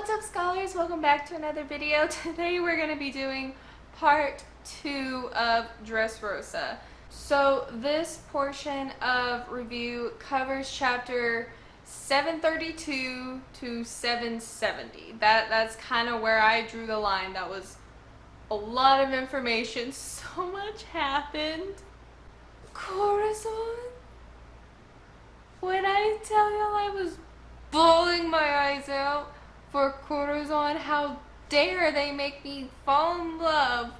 What's up, scholars? Welcome back to another video. Today we're going to be doing part 2 of Dressrosa. So this portion of review covers chapter 732 to 770. That's kind of where I drew the line. That was a lot of information. So much happened. Corazon? When I tell y'all I was bawling my eyes out for Corazon, how dare they make me fall in love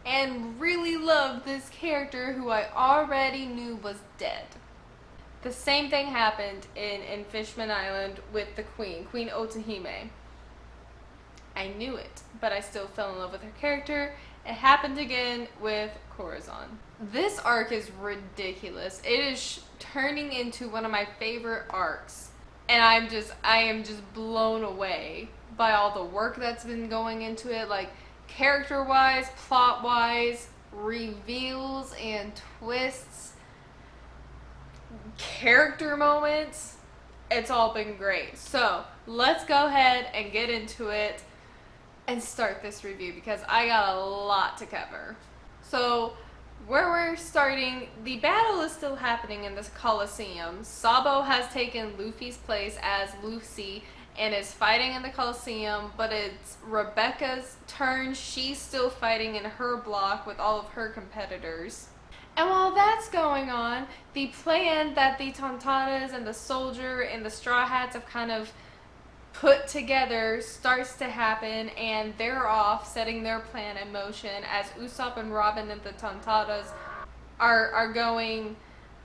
and really love this character who I already knew was dead. The same thing happened in Fishman Island with the Queen Otahime. I knew it, but I still fell in love with her character. It happened again with Corazon. This arc is ridiculous. It is turning into one of my favorite arcs. And I am just blown away by all the work that's been going into it, like character-wise, plot-wise, reveals and twists, character moments. It's all been great. So let's go ahead and get into it and start this review because I got a lot to cover. So where we're starting, the battle is still happening in this Coliseum. Sabo has taken Luffy's place as Lucy and is fighting in the Coliseum, but it's Rebecca's turn. She's still fighting in her block with all of her competitors. And while that's going on, the plan that the Tontatas and the Soldier and the Straw Hats have kind of put together starts to happen, and they're off setting their plan in motion as Usopp and Robin and the Tontatas are going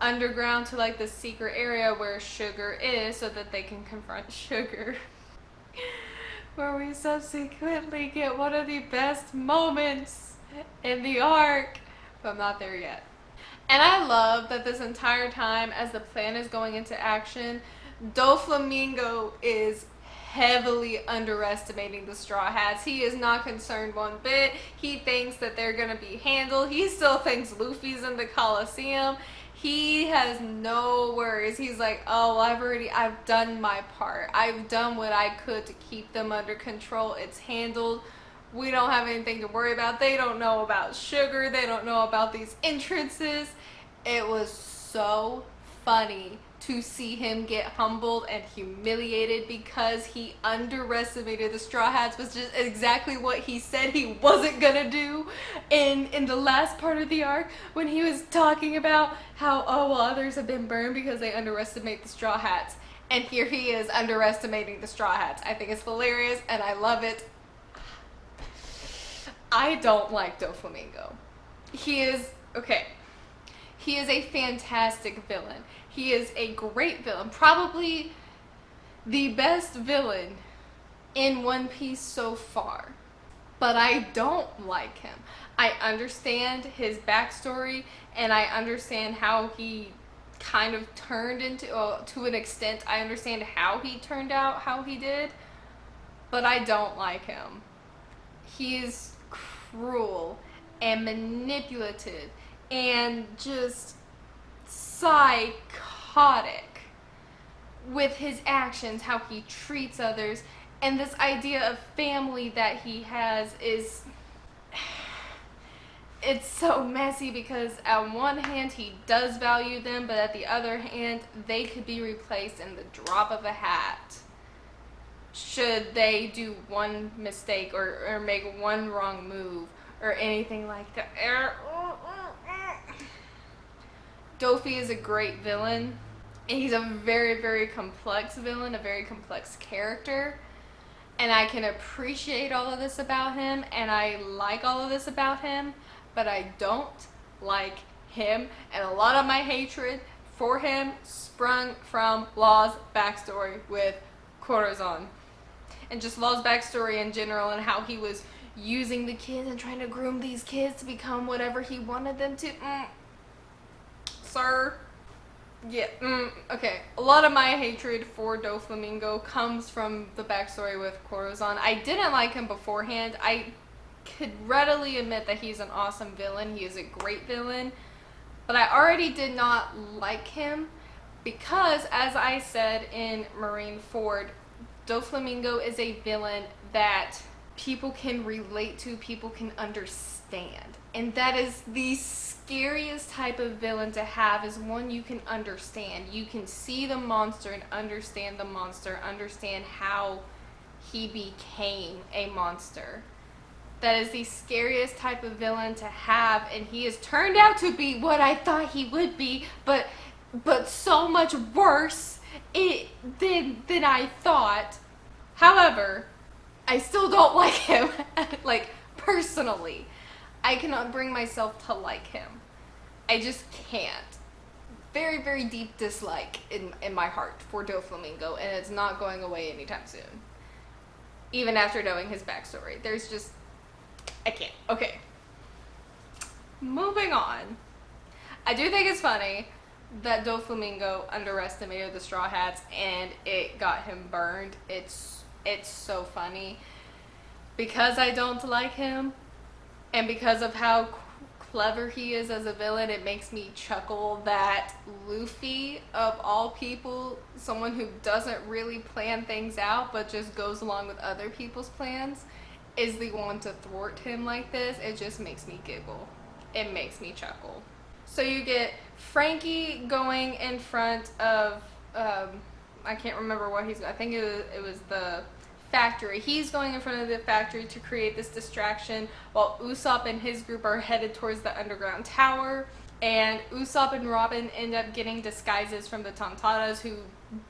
underground to like the secret area where Sugar is so that they can confront Sugar. Where we subsequently get one of the best moments in the arc, but I'm not there yet. And I love that this entire time as the plan is going into action, Doflamingo is heavily underestimating the Straw Hats. He is not concerned one bit. He thinks that they're gonna be handled. He still thinks Luffy's in the Coliseum. He has no worries. He's like, oh, I've done my part. I've done what I could to keep them under control. It's handled. We don't have anything to worry about. They don't know about Sugar. They don't know about these entrances. It was so funny to see him get humbled and humiliated because he underestimated the Straw Hats, was just exactly what he said he wasn't gonna do in the last part of the arc when he was talking about how, oh, well, others have been burned because they underestimate the Straw Hats. And here he is underestimating the Straw Hats. I think it's hilarious and I love it. I don't like Doflamingo. He is a fantastic villain. He is a great villain. Probably the best villain in One Piece so far. But I don't like him. I understand his backstory and I understand how he kind of turned into, to an extent, I understand how he turned out how he did. But I don't like him. He is cruel and manipulative and just psychotic with his actions, how he treats others, and this idea of family that he has is, it's so messy because on one hand he does value them, but at the other hand they could be replaced in the drop of a hat should they do one mistake or make one wrong move or anything like that. Dofi is a great villain, and he's a very, very complex villain, a very complex character, and I can appreciate all of this about him, and I like all of this about him, but I don't like him, and a lot of my hatred for him sprung from Law's backstory with Corazon, and just Law's backstory in general, and how he was using the kids and trying to groom these kids to become whatever he wanted them to. Sir. Yeah, okay. A lot of my hatred for Doflamingo comes from the backstory with Corazon. I didn't like him beforehand. I could readily admit that he's an awesome villain. He is a great villain. But I already did not like him because, as I said in Marineford, Doflamingo is a villain that people can relate to, people can understand. And that is the scariest type of villain to have, is one you can understand. You can see the monster and understand the monster, understand how he became a monster. That is the scariest type of villain to have, and he has turned out to be what I thought he would be, but so much worse than I thought. However, I still don't like him, like, personally. I cannot bring myself to like him. I just can't. Very, very deep dislike in my heart for Doflamingo, and it's not going away anytime soon. Even after knowing his backstory. There's just... I can't. Okay. Moving on. I do think it's funny that Doflamingo underestimated the Straw Hats and it got him burned. It's so funny. Because I don't like him, and because of how clever he is as a villain, it makes me chuckle that Luffy, of all people, someone who doesn't really plan things out but just goes along with other people's plans, is the one to thwart him like this. It just makes me giggle. It makes me chuckle. So you get Frankie going in front of, I can't remember what I think it was the factory. He's going in front of the factory to create this distraction, while Usopp and his group are headed towards the underground tower. And Usopp and Robin end up getting disguises from the Tontatas, who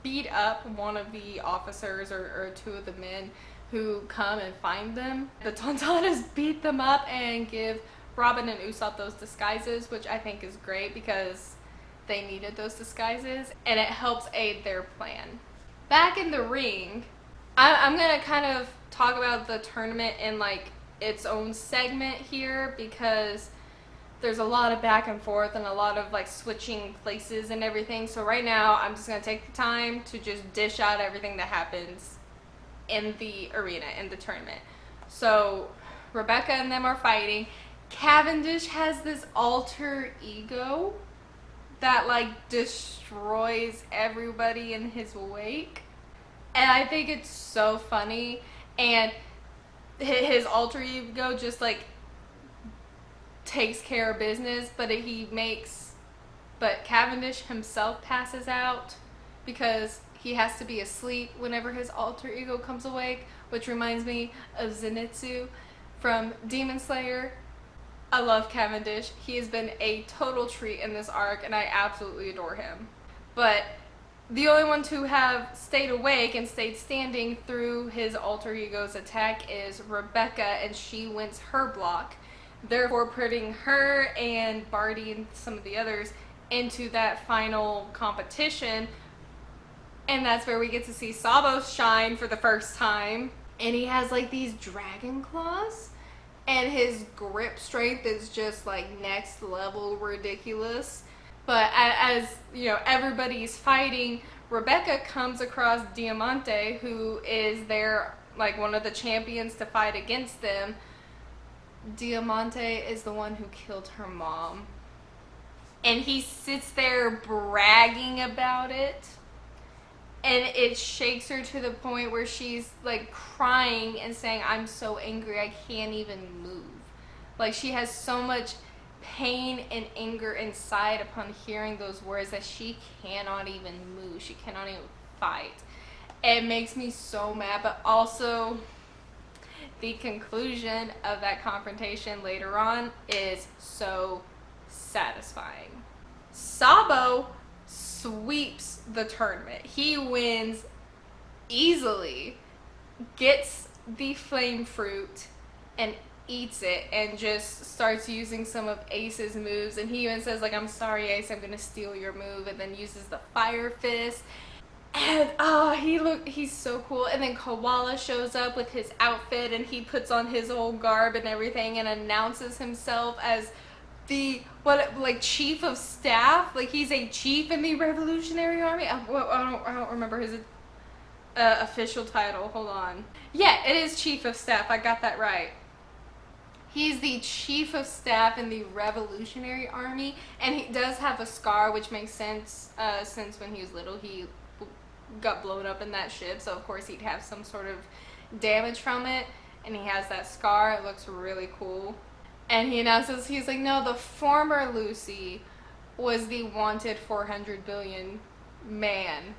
beat up one of the officers or two of the men who come and find them. The Tontatas beat them up and give Robin and Usopp those disguises, which I think is great because they needed those disguises, and it helps aid their plan. Back in the ring, I'm gonna kind of talk about the tournament in like its own segment here, because there's a lot of back and forth and a lot of like switching places and everything. So right now I'm just gonna take the time to just dish out everything that happens in the arena, in the tournament. So Rebecca and them are fighting. Cavendish has this alter ego that like destroys everybody in his wake. And I think it's so funny, and his alter ego just like takes care of business, but Cavendish himself passes out because he has to be asleep whenever his alter ego comes awake, which reminds me of Zenitsu from Demon Slayer. I love Cavendish. He has been a total treat in this arc, and I absolutely adore him. But the only ones who have stayed awake and stayed standing through his alter ego's attack is Rebecca, and she wins her block, therefore putting her and Barty and some of the others into that final competition. And that's where we get to see Sabo shine for the first time. And he has like these dragon claws, and his grip strength is just like next level ridiculous. But as you know, everybody's fighting, Rebecca comes across Diamante, who is their like one of the champions to fight against them. Diamante is the one who killed her mom, and he sits there bragging about it, and it shakes her to the point where she's like crying and saying, "I'm so angry, I can't even move." Like, she has so much pain and anger inside upon hearing those words that she cannot even move. She cannot even fight. It makes me so mad, but also the conclusion of that confrontation later on is so satisfying. Sabo sweeps the tournament. He wins easily, gets the flame fruit, and eats it, and just starts using some of Ace's moves. And he even says like, "I'm sorry, Ace, I'm gonna steal your move," and then uses the fire fist. And he's so cool. And then Koala shows up with his outfit, and he puts on his old garb and everything, and announces himself as the chief of staff. Like, he's a chief in the Revolutionary Army. I don't remember his official title. Hold on. Yeah, it is chief of staff. I got that right. He's the chief of staff in the Revolutionary Army, and he does have a scar, which makes sense since when he was little he got blown up in that ship, so of course he'd have some sort of damage from it, and he has that scar. It looks really cool. And he announces, he's like, no, the former Lucy was the wanted 400 billion man,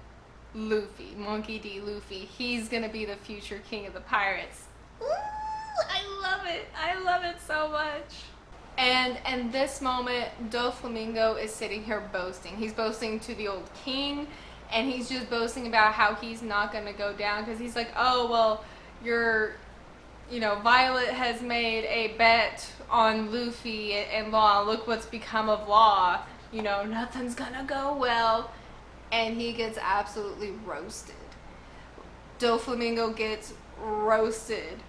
Luffy, Monkey D. Luffy. He's gonna be the future king of the pirates. Ooh, I love it. I love it so much. And in this moment, Doflamingo is sitting here boasting. He's boasting to the old king, and he's just boasting about how he's not gonna go down, because he's like, oh, well, Violet has made a bet on Luffy and Law. Look what's become of Law. Nothing's gonna go well. And he gets absolutely roasted. Doflamingo gets roasted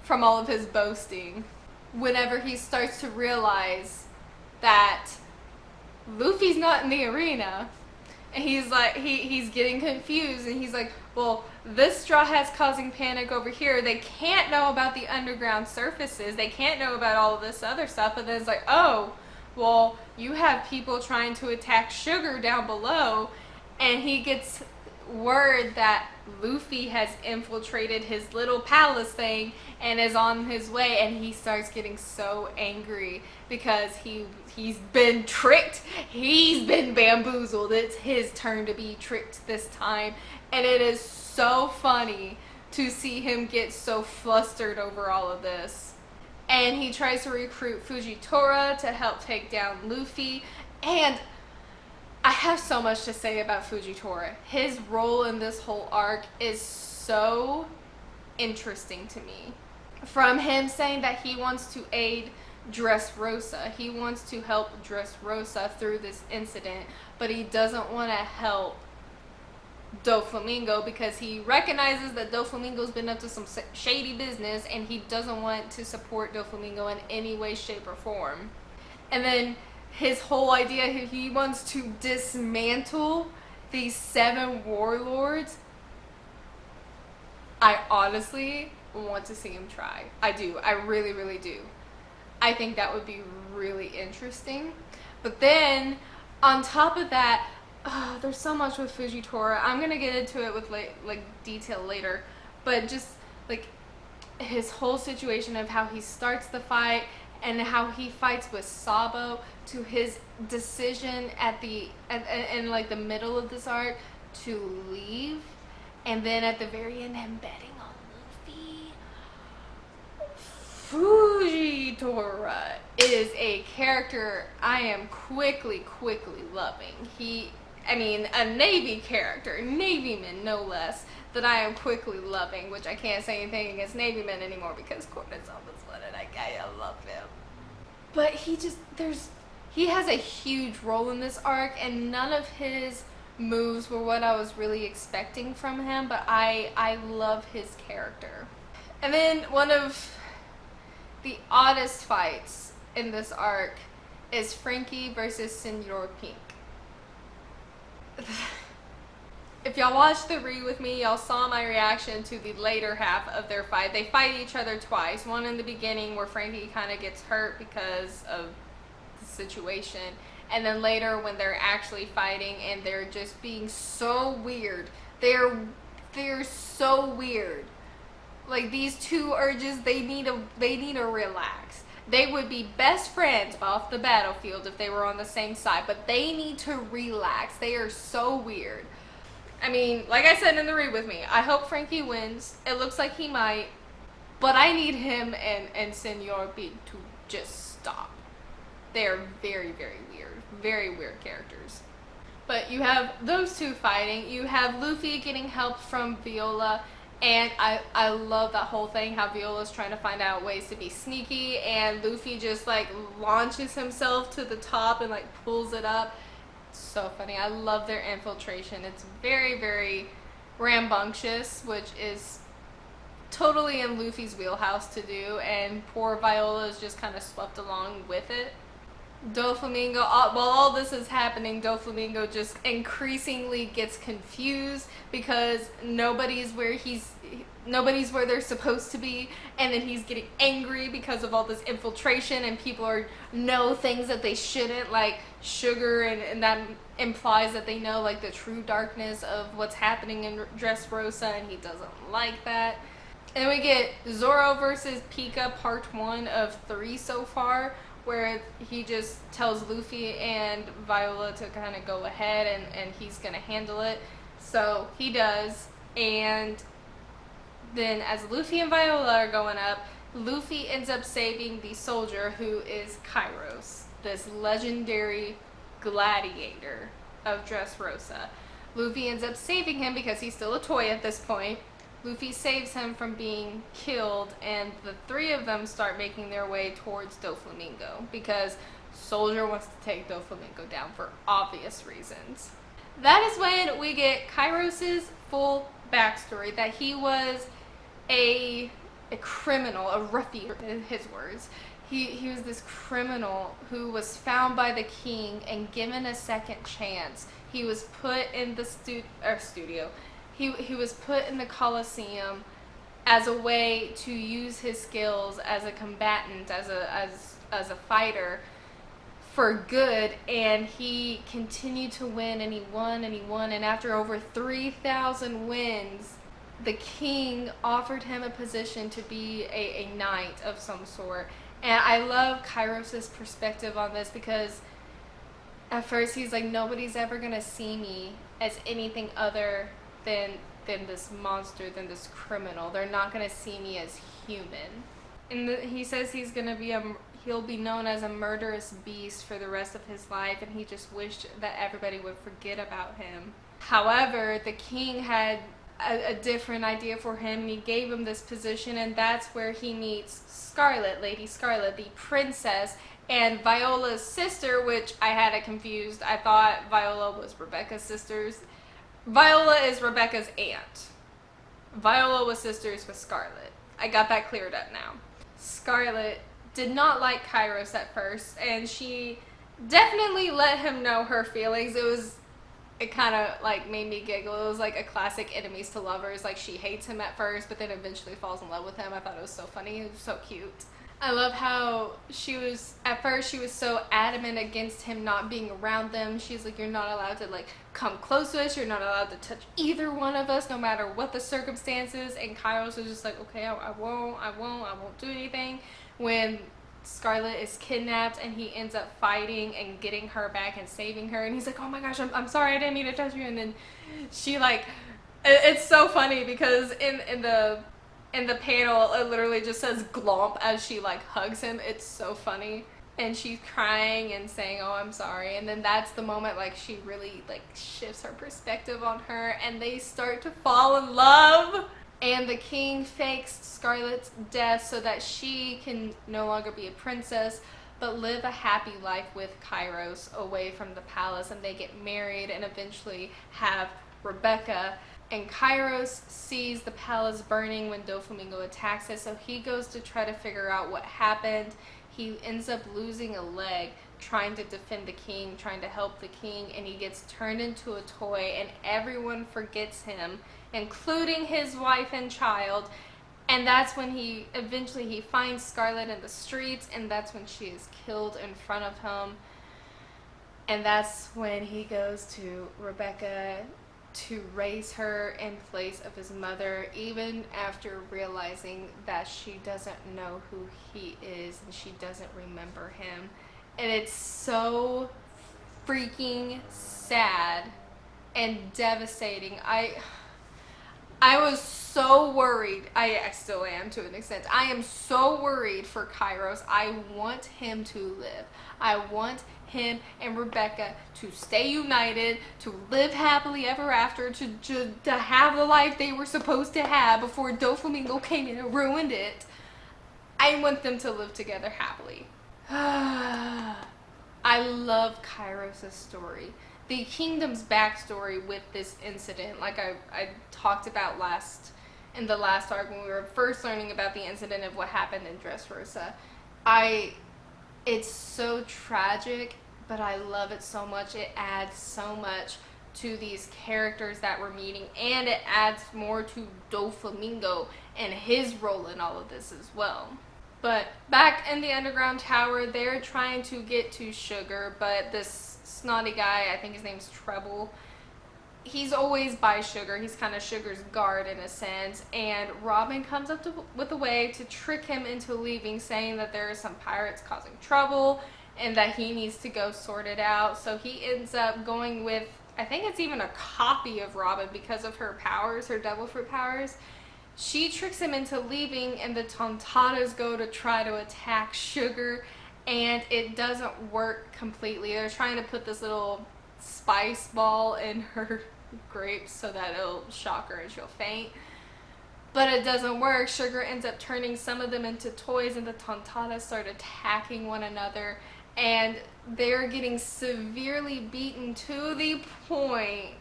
from all of his boasting whenever he starts to realize that Luffy's not in the arena. And he's like, he's getting confused, and he's like, well, this Straw Hat's causing panic over here. They can't know about the underground surfaces. They can't know about all of this other stuff. But then it's like, oh, well, you have people trying to attack Sugar down below. And he gets word that Luffy has infiltrated his little palace thing and is on his way, and he starts getting so angry because he's been tricked. He's been bamboozled. It's his turn to be tricked this time. And it is so funny to see him get so flustered over all of this. And he tries to recruit Fujitora to help take down Luffy. And I have so much to say about Fujitora. His role in this whole arc is so interesting to me. From him saying that he wants to aid Dressrosa. He wants to help Dressrosa through this incident, but he doesn't want to help Doflamingo because he recognizes that Doflamingo's been up to some shady business, and he doesn't want to support Doflamingo in any way, shape, or form. And then his whole idea, he wants to dismantle these 7 warlords. I honestly want to see him try. I do. I really, really do. I think that would be really interesting. But then, on top of that, there's so much with Fujitora. I'm gonna get into it with like detail later. But just like his whole situation of how he starts the fight and how he fights with Sabo, to his decision in like the middle of this arc to leave, and then at the very end him betting on Luffy. Fujitora is a character I am quickly loving. A Navy character, Navyman no less, that I am quickly loving, which I can't say anything against Navymen anymore because Corazon was one and I love him. But he has a huge role in this arc, and none of his moves were what I was really expecting from him, but I love his character. And then one of the oddest fights in this arc is Frankie versus Senor Pink. If y'all watched the read with me, y'all saw my reaction to the later half of their fight. They fight each other twice. One in the beginning where Frankie kind of gets hurt because of the situation. And then later when they're actually fighting and they're just being so weird. They're so weird. Like, these two are just, they need to relax. They would be best friends off the battlefield if they were on the same side, but they need to relax. They are so weird. I mean, like I said in the read with me, I hope Frankie wins. It looks like he might, but I need him and Senor B to just stop. They are very, very weird characters. But you have those two fighting. You have Luffy getting help from Viola. And I love that whole thing, how Viola's trying to find out ways to be sneaky, and Luffy just like launches himself to the top and like pulls it up. It's so funny. I love their infiltration. It's very, very rambunctious, which is totally in Luffy's wheelhouse to do, and poor Viola is just kind of swept along with it. Doflamingo, while all this is happening, Doflamingo just increasingly gets confused because nobody's where they're supposed to be, and then he's getting angry because of all this infiltration, and people know things that they shouldn't, like sugar, and that implies that they know like the true darkness of what's happening in Dressrosa, and he doesn't like that. And we get Zoro versus Pika part 1 of 3 so far, where he just tells Luffy and Viola to kind of go ahead, and he's going to handle it. So he does, and then as Luffy and Viola are going up, Luffy ends up saving the soldier who is Kairos, this legendary gladiator of Dressrosa. Luffy ends up saving him because he's still a toy at this point. Luffy saves him from being killed, and the three of them start making their way towards Doflamingo because Soldier wants to take Doflamingo down for obvious reasons. That is when we get Kairos' full backstory, that he was a criminal, a ruffian, in his words. He was this criminal who was found by the king and given a second chance. He was put in the studio. He was put in the Colosseum as a way to use his skills as a combatant, as a fighter for good, and he continued to win, and he won, and after over 3,000 wins, the king offered him a position to be a knight of some sort. And I love Kairos' perspective on this because at first he's like, nobody's ever gonna see me as anything other than this monster, than this criminal. They're not gonna see me as human. And he says he'll be known as a murderous beast for the rest of his life, and he just wished that everybody would forget about him. However, the king had a different idea for him, and he gave him this position, and that's where he meets Scarlet, Lady Scarlet, the princess, and Viola's sister, which I had it confused. I thought Viola was Rebecca's sisters. Viola is Rebecca's aunt. Viola was sisters with Scarlet. I got that cleared up now. Scarlet did not like Kairos at first, and she definitely let him know her feelings. It kind of like made me giggle. It was like a classic enemies to lovers. Like, she hates him at first, but then eventually falls in love with him. I thought it was so funny. It was so cute. I love how at first she was so adamant against him not being around them. She's like, you're not allowed to like come close to us. You're not allowed to touch either one of us, no matter what the circumstances. And Kairos was just like, okay, I won't do anything. When Scarlet is kidnapped and he ends up fighting and getting her back and saving her, and he's like, oh my gosh, I'm sorry, I didn't mean to touch you. And then she like, it's so funny because in the panel it literally just says glomp as she like hugs him. It's so funny, and she's crying and saying, oh, I'm sorry. And then that's the moment like she really like shifts her perspective on her, and they start to fall in love. And the king fakes Scarlet's death so that she can no longer be a princess, but live a happy life with Kairos away from the palace. And they get married and eventually have Rebecca. And Kairos sees the palace burning when Doflamingo attacks it, so he goes to try to figure out what happened. He ends up losing a leg trying to defend the king, trying to help the king, and he gets turned into a toy, and everyone forgets him, including his wife and child. And that's when he eventually finds Scarlet in the streets, and that's when she is killed in front of him. And that's when he goes to Rebecca to raise her in place of his mother, even after realizing that she doesn't know who he is and she doesn't remember him. And it's so freaking sad and devastating. I was so worried. I still am to an extent. I am so worried for Kairos. I want him to live. I want him and Rebecca to stay united, to live happily ever after, to have the life they were supposed to have before Doflamingo came in and ruined it. I want them to live together happily. I love Kairos' story. The kingdom's backstory with this incident, like I talked about in the last arc when we were first learning about the incident of what happened in Dressrosa, It's so tragic, but I love it so much. It adds so much to these characters that we're meeting, and it adds more to Doflamingo and his role in all of this as well. But back in the underground tower, they're trying to get to Sugar, but this snotty guy, I think his name's Treble, he's always by Sugar. He's kind of Sugar's guard in a sense, and Robin comes up with a way to trick him into leaving, saying that there are some pirates causing trouble and that he needs to go sort it out. So he ends up going with, I think it's even a copy of Robin because of her powers, her devil fruit powers. She tricks him into leaving, and the Tontatas go to try to attack Sugar, and it doesn't work completely. They're trying to put this little spice ball in her grapes so that it'll shock her and she'll faint. But it doesn't work. Sugar ends up turning some of them into toys, and the Tontatas start attacking one another, and they're getting severely beaten to the point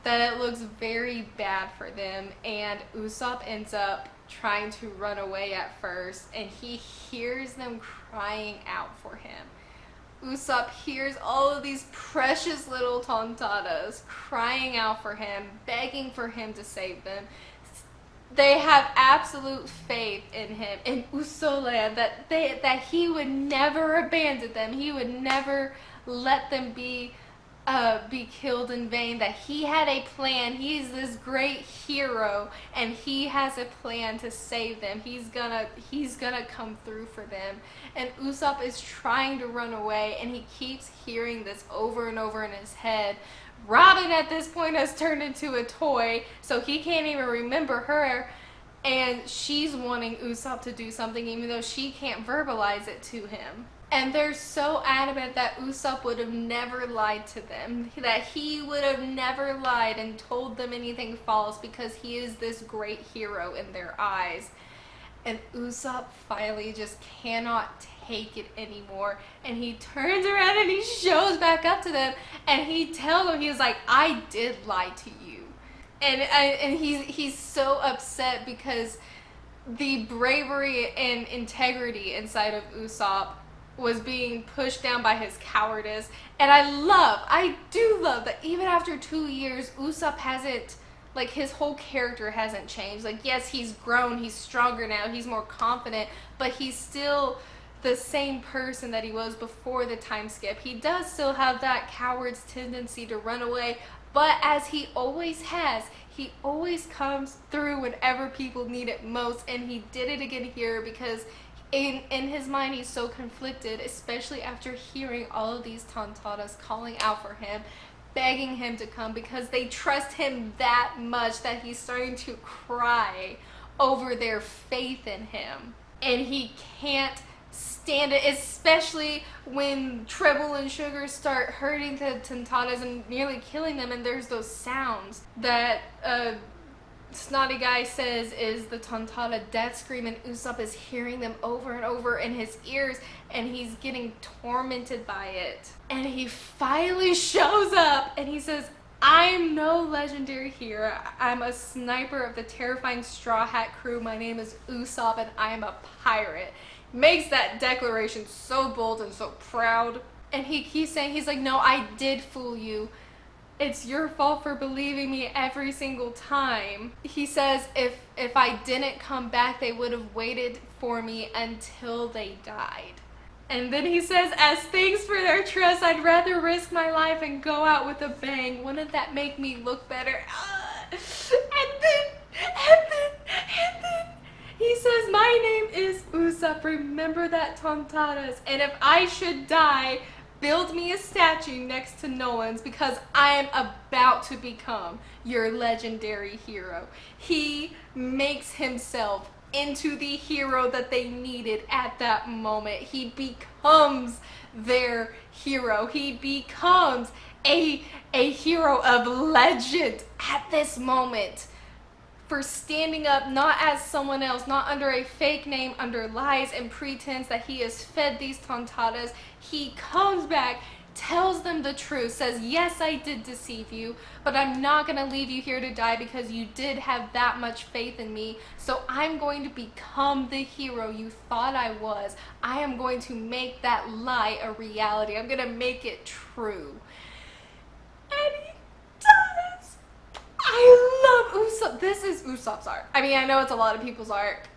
that it looks very bad for them. And Usopp ends up trying to run away at first, and he hears them crying out for him. Usopp hears all of these precious little Tontatas crying out for him, begging for him to save them. They have absolute faith in him, in Usoland, that he would never abandon them. He would never let them be killed in vain, that he had a plan. He's this great hero, and he has a plan to save them. He's gonna come through for them. And Usopp is trying to run away, and he keeps hearing this over and over in his head. Robin at this point has turned into a toy, so he can't even remember her, and she's wanting Usopp to do something even though she can't verbalize it to him. And they're so adamant that Usopp would have never lied to them, that he would have never lied and told them anything false because he is this great hero in their eyes. And Usopp finally just cannot take it anymore, and he turns around and he shows back up to them, and he tells them, he's like, I did lie to you. And he's so upset because the bravery and integrity inside of Usopp was being pushed down by his cowardice. And I do love that even after 2 years, Usopp hasn't, like, his whole character hasn't changed. Like, yes, he's grown, he's stronger now, he's more confident, but he's still the same person that he was before the time skip. He does still have that coward's tendency to run away, but as he always has, he always comes through whenever people need it most, and he did it again here because in his mind he's so conflicted, especially after hearing all of these Tontatas calling out for him, begging him to come because they trust him that much that he's starting to cry over their faith in him. And he can't stand it, especially when Treble and Sugar start hurting the Tontatas and nearly killing them, and there's those sounds that snotty guy says is the Tontata death scream, and Usopp is hearing them over and over in his ears, and he's getting tormented by it. And he finally shows up and he says, I'm no legendary hero. I'm a sniper of the terrifying Straw Hat crew. My name is Usopp and I am a pirate. Makes that declaration so bold and so proud. And he keeps saying, he's like, no, I did fool you. It's your fault for believing me every single time. He says if I didn't come back, they would have waited for me until they died. And then he says, as thanks for their trust, I'd rather risk my life and go out with a bang. Wouldn't that make me look better? And then he says, my name is Usopp. Remember that, Tontatas. And if I should die, build me a statue next to Nolan's because I am about to become your legendary hero. He makes himself into the hero that they needed at that moment. He becomes their hero. He becomes a hero of legend at this moment for standing up not as someone else, not under a fake name, under lies and pretense that he has fed these Tontatas. He comes back, tells them the truth, says, yes, I did deceive you, but I'm not going to leave you here to die because you did have that much faith in me. So I'm going to become the hero you thought I was. I am going to make that lie a reality. I'm going to make it true. And he does. I love Usopp. This is Usopp's arc. I mean, I know it's a lot of people's arc,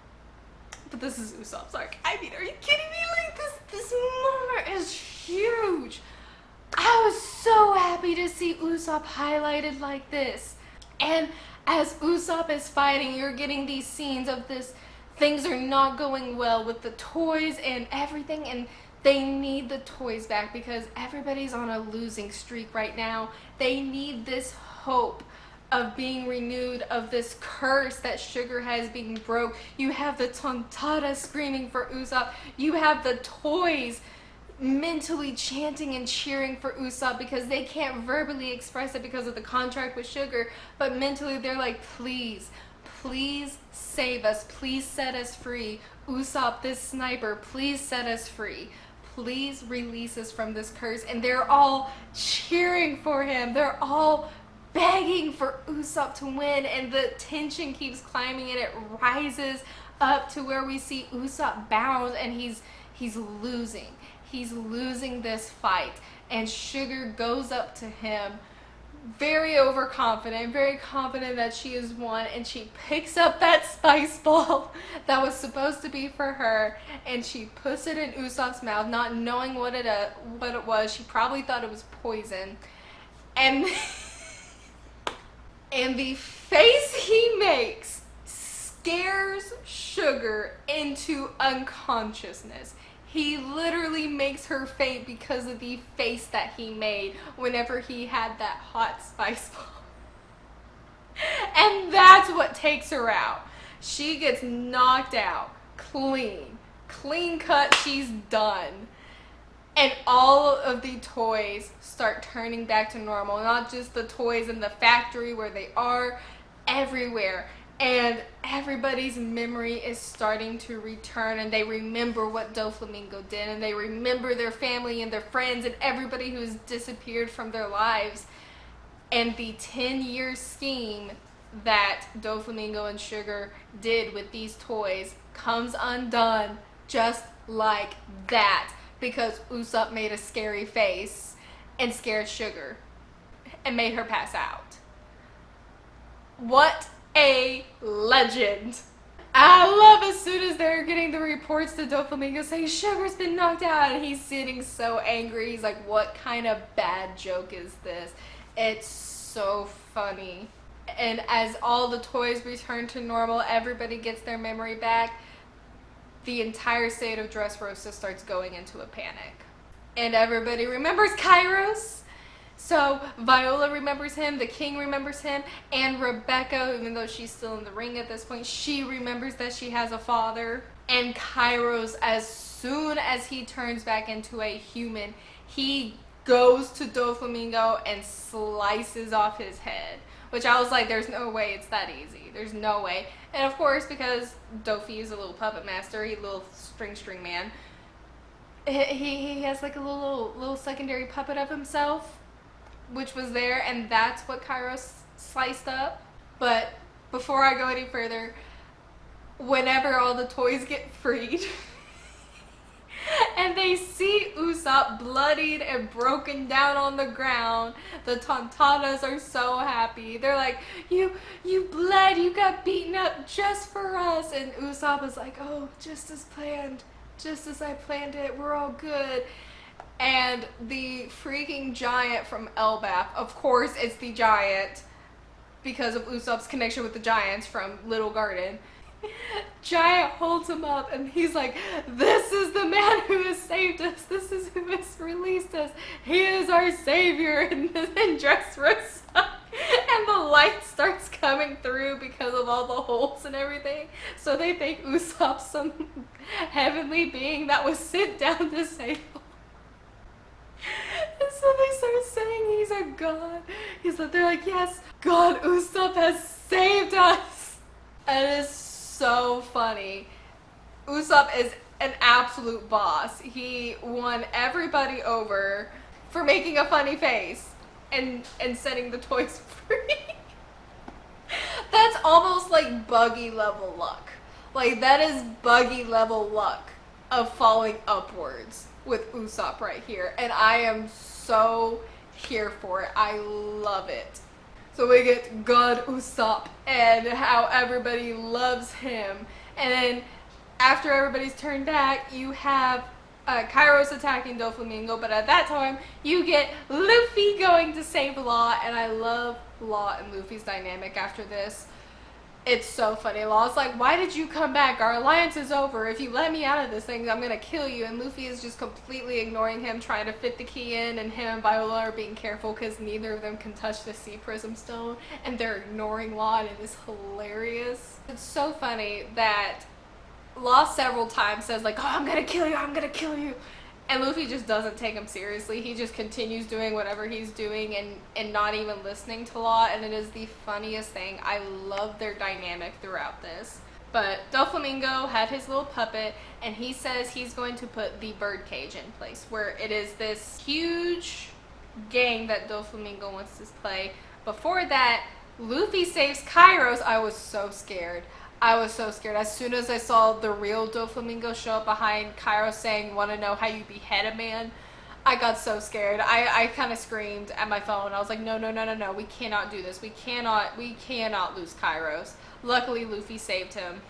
but this is Usopp's arc. I mean, are you kidding me? Like, this moment is huge. I was so happy to see Usopp highlighted like this. And as Usopp is fighting, you're getting these scenes of this, things are not going well with the toys and everything, and they need the toys back because everybody's on a losing streak right now. They need this hope of being renewed, of this curse that Sugar has being broke. You have the Tontada screaming for Usopp. You have the toys mentally chanting and cheering for Usopp because they can't verbally express it because of the contract with Sugar, but mentally they're like, please, please save us, please set us free. Usopp, this sniper, please set us free. Please release us from this curse. And they're all cheering for him. They're all begging for Usopp to win, and the tension keeps climbing and it rises up to where we see Usopp bound, and he's losing. He's losing this fight, and Sugar goes up to him very overconfident, very confident that she has won, and she picks up that spice ball that was supposed to be for her, and she puts it in Usopp's mouth, not knowing what it was. She probably thought it was poison, and and the face he makes scares Sugar into unconsciousness. He literally makes her faint because of the face that he made whenever he had that hot spice ball. And that's what takes her out. She gets knocked out clean. Clean cut, she's done. And all of the toys start turning back to normal. Not just the toys in the factory where they are, everywhere. And everybody's memory is starting to return, and they remember what Doflamingo did, and they remember their family and their friends and everybody who has disappeared from their lives. And the 10-year scheme that Doflamingo and Sugar did with these toys comes undone just like that, because Usopp made a scary face and scared Sugar and made her pass out. What a legend. I love as soon as they're getting the reports to Doflamingo saying Sugar's been knocked out, and he's sitting so angry. He's like, what kind of bad joke is this? It's so funny. And as all the toys return to normal, everybody gets their memory back, the entire state of Dressrosa starts going into a panic. And everybody remembers Kairos. So Viola remembers him, the king remembers him, and Rebecca, even though she's still in the ring at this point, she remembers that she has a father. And Kairos, as soon as he turns back into a human, he goes to Doflamingo and slices off his head. Which I was like, there's no way it's that easy. There's no way. And of course, because Dofi is a little puppet master, a little string man, he has like a little secondary puppet of himself, which was there, and that's what Kairos sliced up. But before I go any further, whenever all the toys get freed and they see Usopp bloodied and broken down on the ground, the Tontadas are so happy. They're like, you bled, you got beaten up just for us. And Usopp is like, oh, just as planned, just as I planned it, we're all good. And the freaking giant from Elbaf, of course it's the giant because of Usopp's connection with the giants from Little Garden. Giant holds him up and he's like, this is the man who has saved us, this is who has released us, he is our savior in Dressrosa. And the light starts coming through because of all the holes and everything, so they think Usopp's some heavenly being that was sent down to save them. And so they start saying he's a god. They're like, yes, God Usopp has saved us. And it is so funny. Usopp is an absolute boss. He won everybody over for making a funny face and setting the toys free. That's almost like buggy level luck. Like, that is buggy level luck of falling upwards with Usopp right here. And I am so here for it. I love it. So we get God Usopp and how everybody loves him. And then after everybody's turned back, you have Kairos attacking Doflamingo, but at that time, you get Luffy going to save Law, and I love Law and Luffy's dynamic after this. It's so funny. Law's like, why did you come back? Our alliance is over. If you let me out of this thing, I'm gonna kill you. And Luffy is just completely ignoring him, trying to fit the key in, and him and Viola are being careful because neither of them can touch the Sea Prism Stone, and they're ignoring Law, and it is hilarious. It's so funny that Law several times says like, oh, I'm gonna kill you, I'm gonna kill you. And Luffy just doesn't take him seriously. He just continues doing whatever he's doing and not even listening to Law. And it is the funniest thing. I love their dynamic throughout this. But Doflamingo had his little puppet, and he says he's going to put the birdcage in place, where it is this huge game that Doflamingo wants to play. Before that, Luffy saves Kairos. I was so scared. I was so scared. As soon as I saw the real Doflamingo show up behind Kairos saying, want to know how you behead a man, I got so scared. I kind of screamed at my phone. I was like, no, no, no, no, no. We cannot do this. We cannot lose Kairos. Luckily, Luffy saved him.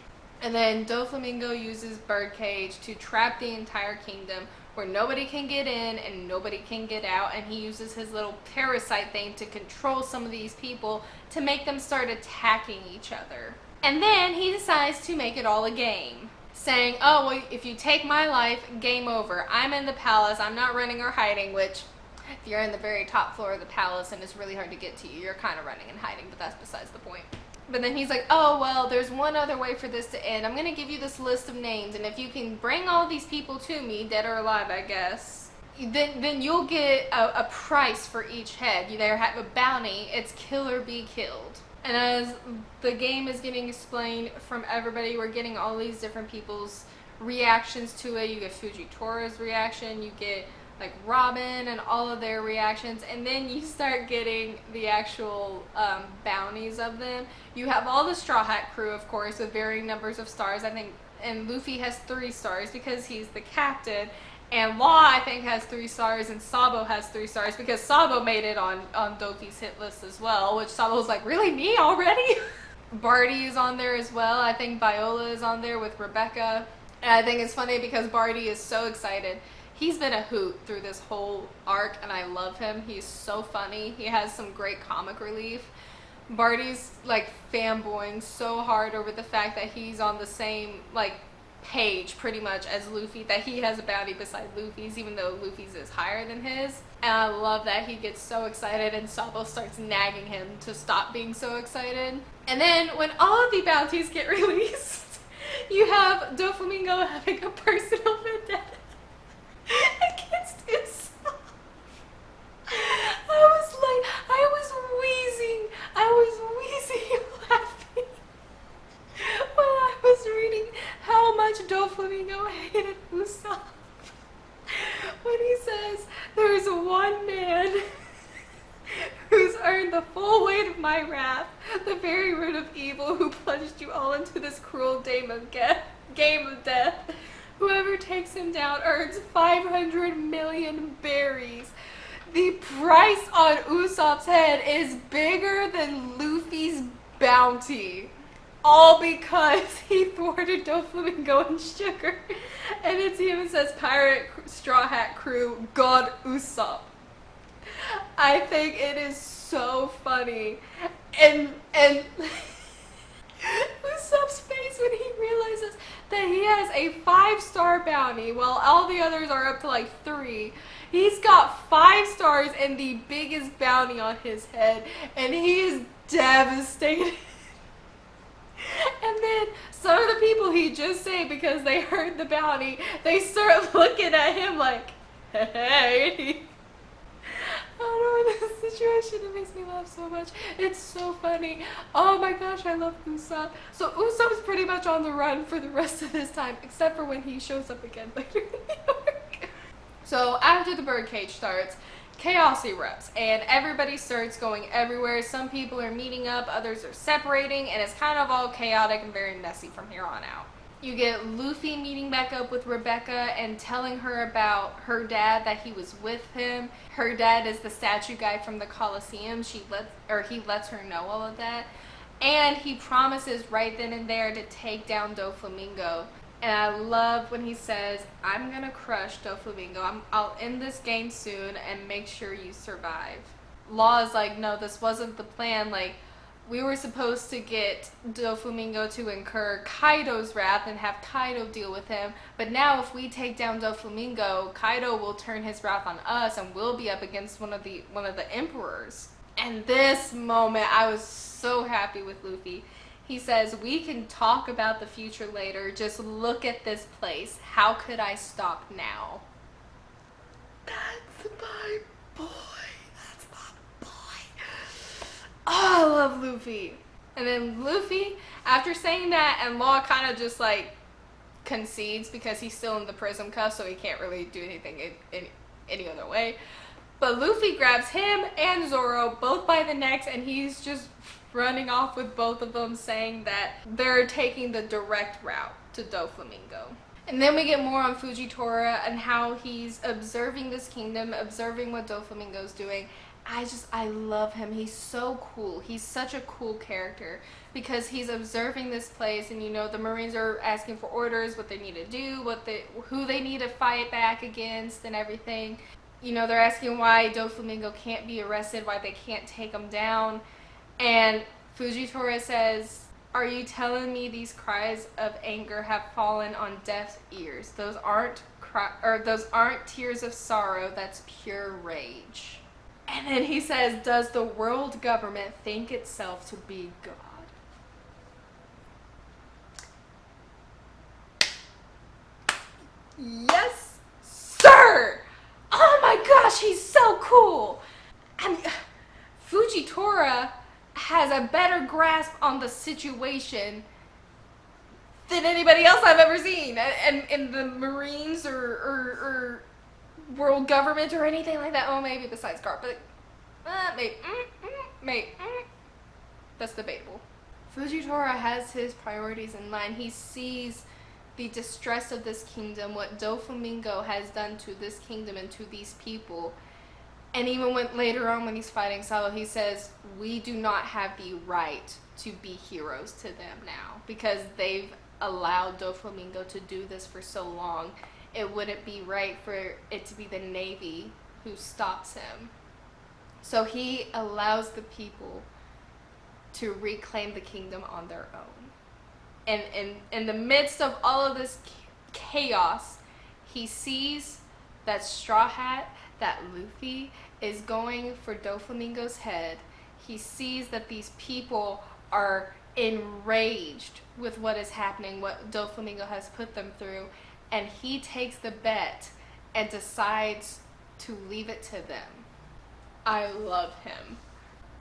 And then Doflamingo uses Birdcage to trap the entire kingdom where nobody can get in and nobody can get out. And he uses his little parasite thing to control some of these people to make them start attacking each other. And then he decides to make it all a game, saying, oh, well, if you take my life, game over. I'm in the palace. I'm not running or hiding, which if you're in the very top floor of the palace and it's really hard to get to you, you're kind of running and hiding, but that's besides the point. But then he's like, oh, well, there's one other way for this to end. I'm going to give you this list of names, and if you can bring all these people to me, dead or alive, I guess, then you'll get a price for each head. You either have a bounty, it's kill or be killed. And as the game is getting explained from everybody, we're getting all these different people's reactions to it. You get Fujitori's reaction, you get like Robin and all of their reactions, and then you start getting the actual bounties of them. You have all the Straw Hat crew, of course, with varying numbers of stars. I think, and Luffy has 3 stars because he's the captain. And Law, I think, has 3 stars, and Sabo has 3 stars because Sabo made it on Dofi's hit list as well, which Sabo was like, really, me already? Barty is on there as well. I think Viola is on there with Rebecca. And I think it's funny because Barty is so excited. He's been a hoot through this whole arc, and I love him. He's so funny. He has some great comic relief. Barty's like fanboying so hard over the fact that he's on the same like page pretty much as Luffy, that he has a bounty beside Luffy's, even though Luffy's is higher than his. And I love that he gets so excited, and Sabo starts nagging him to stop being so excited. And then when all of the bounties get released, you have Doflamingo having a personal vendetta against Usopp. I was wheezing laughing when I was reading how much Doflamingo hated Usopp. When he says, there's one man who's earned the full weight of my wrath, the very root of evil, who plunged you all into this cruel game of death. Whoever takes him down earns 500 million berries. The price on Usopp's head is bigger than Luffy's bounty. All because he thwarted Doflamingo and Sugar. And it even says Pirate Straw Hat Crew, God Usopp. I think it is so funny. And Usopp's face when he realizes that he has a 5-star bounty while all the others are up to like 3. He's got 5 stars and the biggest bounty on his head, and he is devastated. And then some of the people he just saved, because they heard the bounty, they start looking at him like, hey. I don't know, in this situation, it makes me laugh so much. It's so funny. Oh my gosh, I love Usopp. So Usopp's pretty much on the run for the rest of this time, except for when he shows up again later in the arc. So after the birdcage starts, chaos erupts and everybody starts going everywhere. Some people are meeting up, others are separating, and it's kind of all chaotic and very messy from here on out. You get Luffy meeting back up with Rebecca and telling her about her dad, that he was with him. Her dad is the statue guy from the Coliseum. He lets her know all of that. And he promises right then and there to take down Doflamingo. And I love when he says, I'm gonna crush Doflamingo. I'll end this game soon and make sure you survive. Law is like, no, this wasn't the plan. Like, we were supposed to get Doflamingo to incur Kaido's wrath and have Kaido deal with him. But now if we take down Doflamingo, Kaido will turn his wrath on us and we'll be up against one of the emperors. And this moment, I was so happy with Luffy. He says, we can talk about the future later. Just look at this place. How could I stop now? That's my boy. That's my boy. Oh, I love Luffy. And then Luffy, after saying that, and Law kind of just like concedes because he's still in the prism cuff, so he can't really do anything in any other way. But Luffy grabs him and Zoro both by the necks, and he's just running off with both of them, saying that they're taking the direct route to Doflamingo. And then we get more on Fujitora and how he's observing this kingdom, observing what Doflamingo's doing. I love him. He's so cool. He's such a cool character because he's observing this place, and you know, the Marines are asking for orders, what they need to do, who they need to fight back against and everything. You know, they're asking why Doflamingo can't be arrested, why they can't take him down. And Fujitora says, are you telling me these cries of anger have fallen on deaf ears? Those aren't tears of sorrow, that's pure rage. And then he says, does the world government think itself to be God? Yes, sir! Oh my gosh, he's so cool! And Fujitora has a better grasp on the situation than anybody else I've ever seen. And in the Marines or world government or anything like that. Oh, maybe besides Garp, but maybe. That's debatable. Fujitora has his priorities in mind. He sees the distress of this kingdom, what Doflamingo has done to this kingdom and to these people. And even later on when he's fighting Sabo, he says, we do not have the right to be heroes to them now because they've allowed Doflamingo to do this for so long. It wouldn't be right for it to be the Navy who stops him. So he allows the people to reclaim the kingdom on their own. And in the midst of all of this chaos, he sees that Straw Hat, that Luffy, is going for Doflamingo's head. He sees that these people are enraged with what is happening, what Doflamingo has put them through, and he takes the bet and decides to leave it to them. I love him.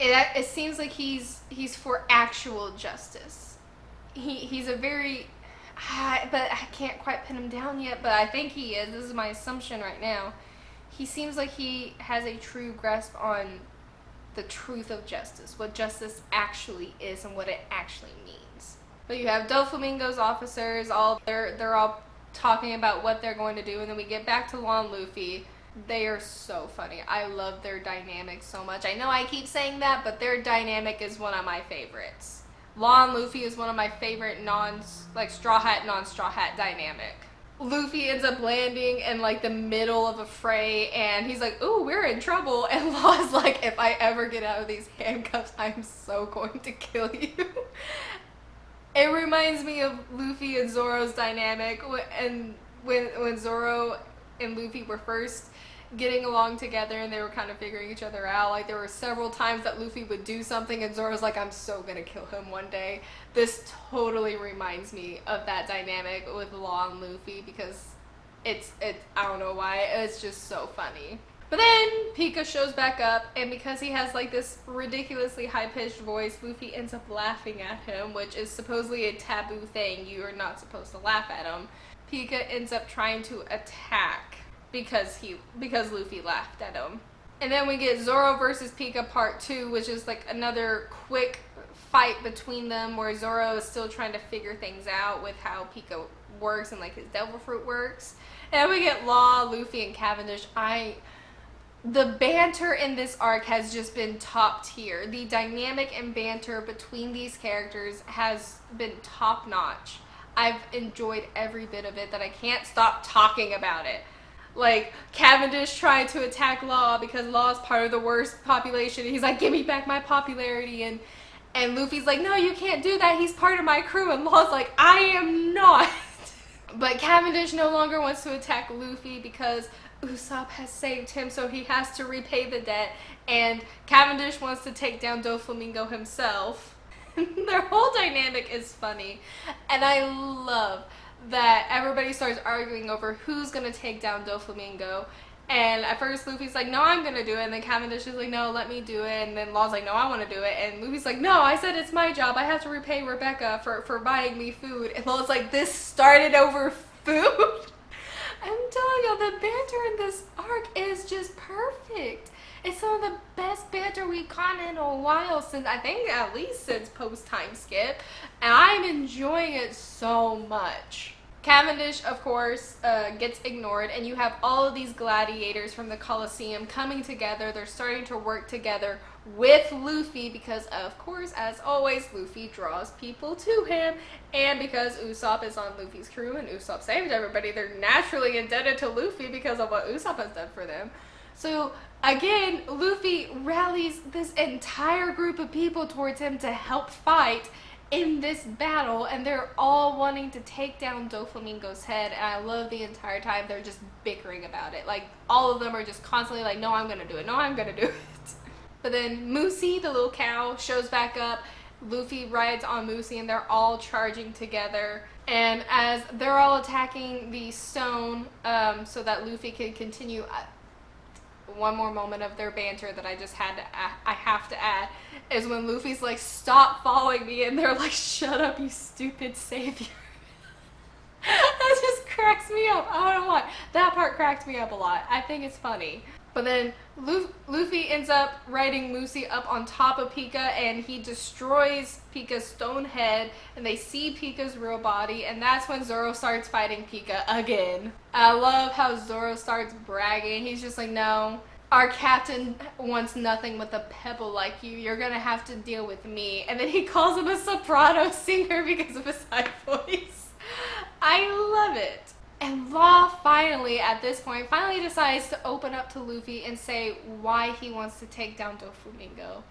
It seems like he's for actual justice. He's a very, but I can't quite pin him down yet, but I think he is. This is my assumption right now. He seems like he has a true grasp on the truth of justice, what justice actually is and what it actually means. But you have Doflamingo's officers, they're all talking about what they're going to do, and then we get back to Law and Luffy. They are so funny. I love their dynamic so much. I know I keep saying that, but their dynamic is one of my favorites. Law and Luffy is one of my favorite Straw Hat, non-Straw Hat dynamic. Luffy ends up landing in like the middle of a fray, and he's like, ooh, we're in trouble. And Law's like, if I ever get out of these handcuffs, I'm so going to kill you. It reminds me of Luffy and Zoro's dynamic, and when Zoro and Luffy were first getting along together and they were kind of figuring each other out. Like, there were several times that Luffy would do something and Zoro's like, I'm so gonna kill him one day. This totally reminds me of that dynamic with Law and Luffy because it's I don't know why, it's just so funny. But then Pika shows back up, and because he has like this ridiculously high-pitched voice, Luffy ends up laughing at him, which is supposedly a taboo thing. You are not supposed to laugh at him. Pika ends up trying to attack because Luffy laughed at him. And then we get Zoro versus Pika Part 2, which is like another quick fight between them where Zoro is still trying to figure things out with how Pika works and like his devil fruit works. And then we get Law, Luffy, and Cavendish. The banter in this arc has just been top tier. The dynamic and banter between these characters has been top notch. I've enjoyed every bit of it that I can't stop talking about it. Like Cavendish trying to attack Law because Law is part of the worst population. He's like, give me back my popularity. And Luffy's like, no, you can't do that. He's part of my crew. And Law's like, I am not. But Cavendish no longer wants to attack Luffy because Usopp has saved him, so he has to repay the debt. And Cavendish wants to take down Doflamingo himself. Their whole dynamic is funny. And I love that everybody starts arguing over who's going to take down Doflamingo. And at first Luffy's like, no, I'm going to do it. And then Cavendish is like, no, let me do it. And then Law's like, no, I want to do it. And Luffy's like, no, I said it's my job. I have to repay Rebecca for buying me food. And Law's like, this started over food? I'm telling you, the banter in this arc is just perfect. It's some of the best banter we've gotten in a while since, I think at least since post-time skip. And I'm enjoying it so much. Cavendish, of course, gets ignored, and you have all of these gladiators from the Colosseum coming together. They're starting to work together with Luffy because, of course, as always, Luffy draws people to him. And because Usopp is on Luffy's crew and Usopp saved everybody, they're naturally indebted to Luffy because of what Usopp has done for them. So, again, Luffy rallies this entire group of people towards him to help fight in this battle, and they're all wanting to take down Doflamingo's head, and I love the entire time they're just bickering about it. Like, all of them are just constantly like, no, I'm gonna do it, no, I'm gonna do it. But then Moosey, the little cow, shows back up. Luffy rides on Moosey, and they're all charging together. And as they're all attacking the stone, so that Luffy can continue, one more moment of their banter that I just have to add is when Luffy's like, stop following me, and they're like, shut up, you stupid savior. That just cracks me up. I don't know why. That part cracked me up a lot. I think it's funny. But then Luffy ends up riding Moosey up on top of Pika, and he destroys Pika's stone head, and they see Pika's real body, and that's when Zoro starts fighting Pika again. I love how Zoro starts bragging. He's just like, no, our captain wants nothing with a pebble like you. You're gonna have to deal with me. And then he calls him a soprano singer because of his high voice. I love it. And Law finally, at this point, decides to open up to Luffy and say why he wants to take down Doflamingo.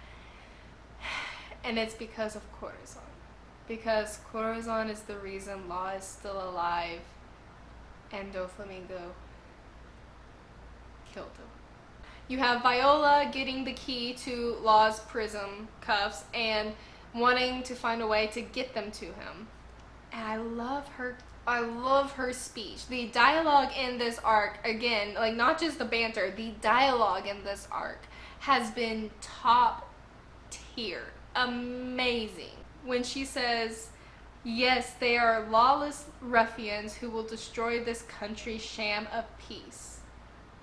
And it's because of Corazon. Because Corazon is the reason Law is still alive, and Doflamingo killed him. You have Viola getting the key to Law's prism cuffs and wanting to find a way to get them to him. And I love her speech. The dialogue in this arc, again, like not just the banter, the dialogue in this arc has been top tier. Amazing. When she says, yes, they are lawless ruffians who will destroy this country's sham of peace.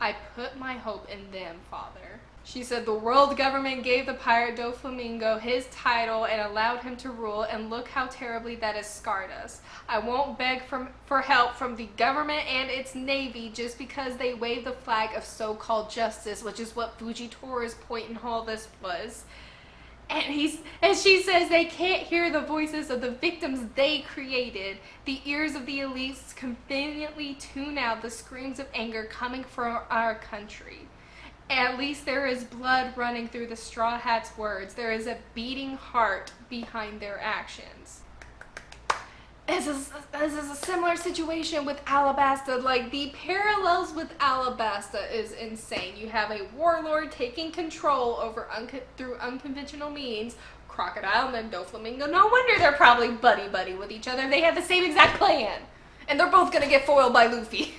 I put my hope in them, Father. She said the world government gave the pirate Doflamingo his title and allowed him to rule, and look how terribly that has scarred us. I won't beg for help from the government and its navy just because they wave the flag of so-called justice, which is what Fujitori's point in all this was. And she says they can't hear the voices of the victims they created. The ears of the elites conveniently tune out the screams of anger coming from our country. At least there is blood running through the Straw Hat's words. There is a beating heart behind their actions. This is a similar situation with Alabasta. Like, the parallels with Alabasta is insane. You have a warlord taking control over through unconventional means. Crocodile and Doflamingo. No wonder they're probably buddy-buddy with each other. They have the same exact plan. And they're both gonna get foiled by Luffy.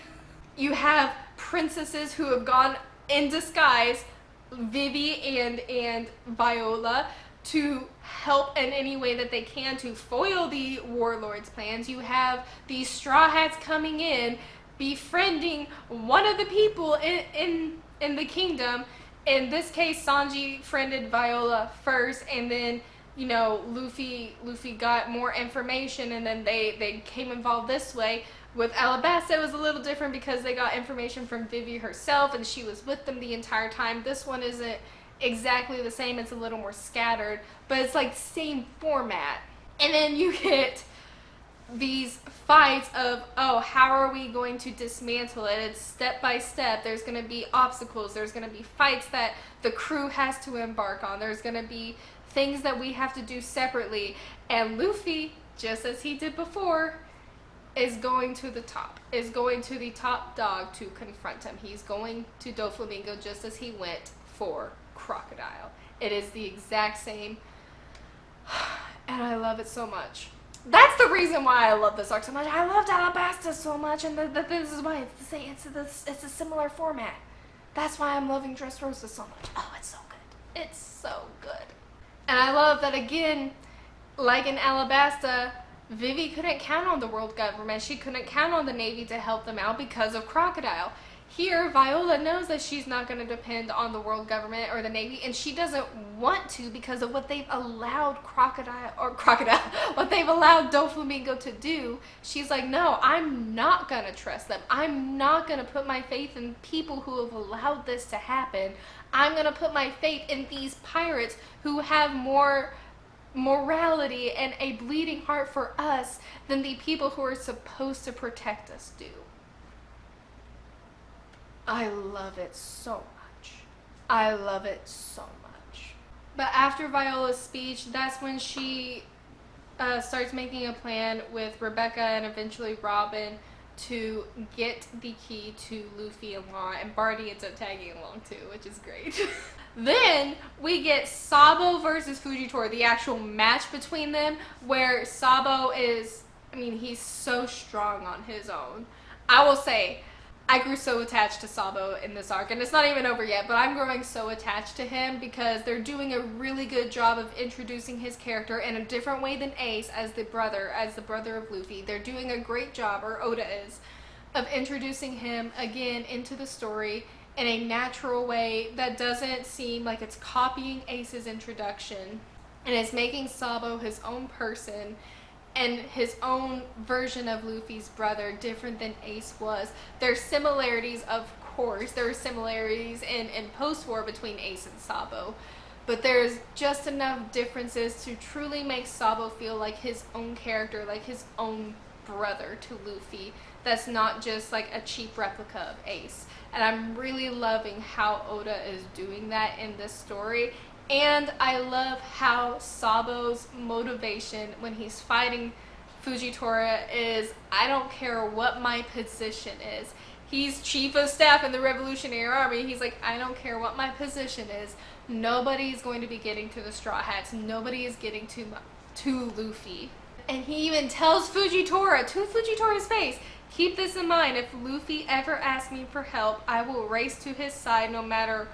You have princesses who have gone in disguise, Vivi and Viola, to help in any way that they can to foil the warlord's plans. You have these Straw Hats coming in, befriending one of the people in the kingdom, in this case, Sanji friended Viola first, and then, you know, Luffy got more information, and then they came involved this way. With Alabasta, it was a little different because they got information from Vivi herself, and she was with them the entire time. This one isn't exactly the same. It's a little more scattered, but it's like same format. And then you get these fights of, oh, how are we going to dismantle it? It's step by step. There's going to be obstacles. There's going to be fights that the crew has to embark on. There's going to be things that we have to do separately. And Luffy, just as he did before, is going to the top. Is going to the top dog to confront him. He's going to Doflamingo just as he went for Crocodile. It is the exact same. And I love it so much. That's the reason why I love this arc so much. I loved Alabasta so much, and this is why it's the same. It's a similar format. That's why I'm loving Dressrosa so much. Oh, it's so good. It's so good. And I love that, again, like in Alabasta, Vivi couldn't count on the world government. She couldn't count on the Navy to help them out because of Crocodile. Here, Viola knows that she's not going to depend on the world government or the Navy, and she doesn't want to because of what they've allowed what they've allowed Doflamingo to do. She's like, no, I'm not going to trust them. I'm not going to put my faith in people who have allowed this to happen. I'm going to put my faith in these pirates who have more morality and a bleeding heart for us than the people who are supposed to protect us do. I love it so much. I love it so much. But after Viola's speech, that's when she starts making a plan with Rebecca and eventually Robin to get the key to Luffy and Law, and Barty ends up tagging along too, which is great. Then we get Sabo versus Fujitora, the actual match between them, where Sabo is, I mean, he's so strong on his own. I will say, I grew so attached to Sabo in this arc, and it's not even over yet, but I'm growing so attached to him because they're doing a really good job of introducing his character in a different way than Ace as the brother of Luffy. They're doing a great job, or Oda is, of introducing him again into the story in a natural way that doesn't seem like it's copying Ace's introduction, and it's making Sabo his own person and his own version of Luffy's brother, different than Ace was. There's similarities, of course. There are similarities in post-war between Ace and Sabo, but there's just enough differences to truly make Sabo feel like his own character, like his own brother to Luffy. That's not just like a cheap replica of Ace. And I'm really loving how Oda is doing that in this story. And I love how Sabo's motivation when he's fighting Fujitora is, I don't care what my position is. He's chief of staff in the Revolutionary Army. He's like, I don't care what my position is. Nobody's going to be getting to the Straw Hats. Nobody is getting to Luffy. And he even tells Fujitora, to Fujitora's face, keep this in mind. If Luffy ever asks me for help, I will race to his side no matter,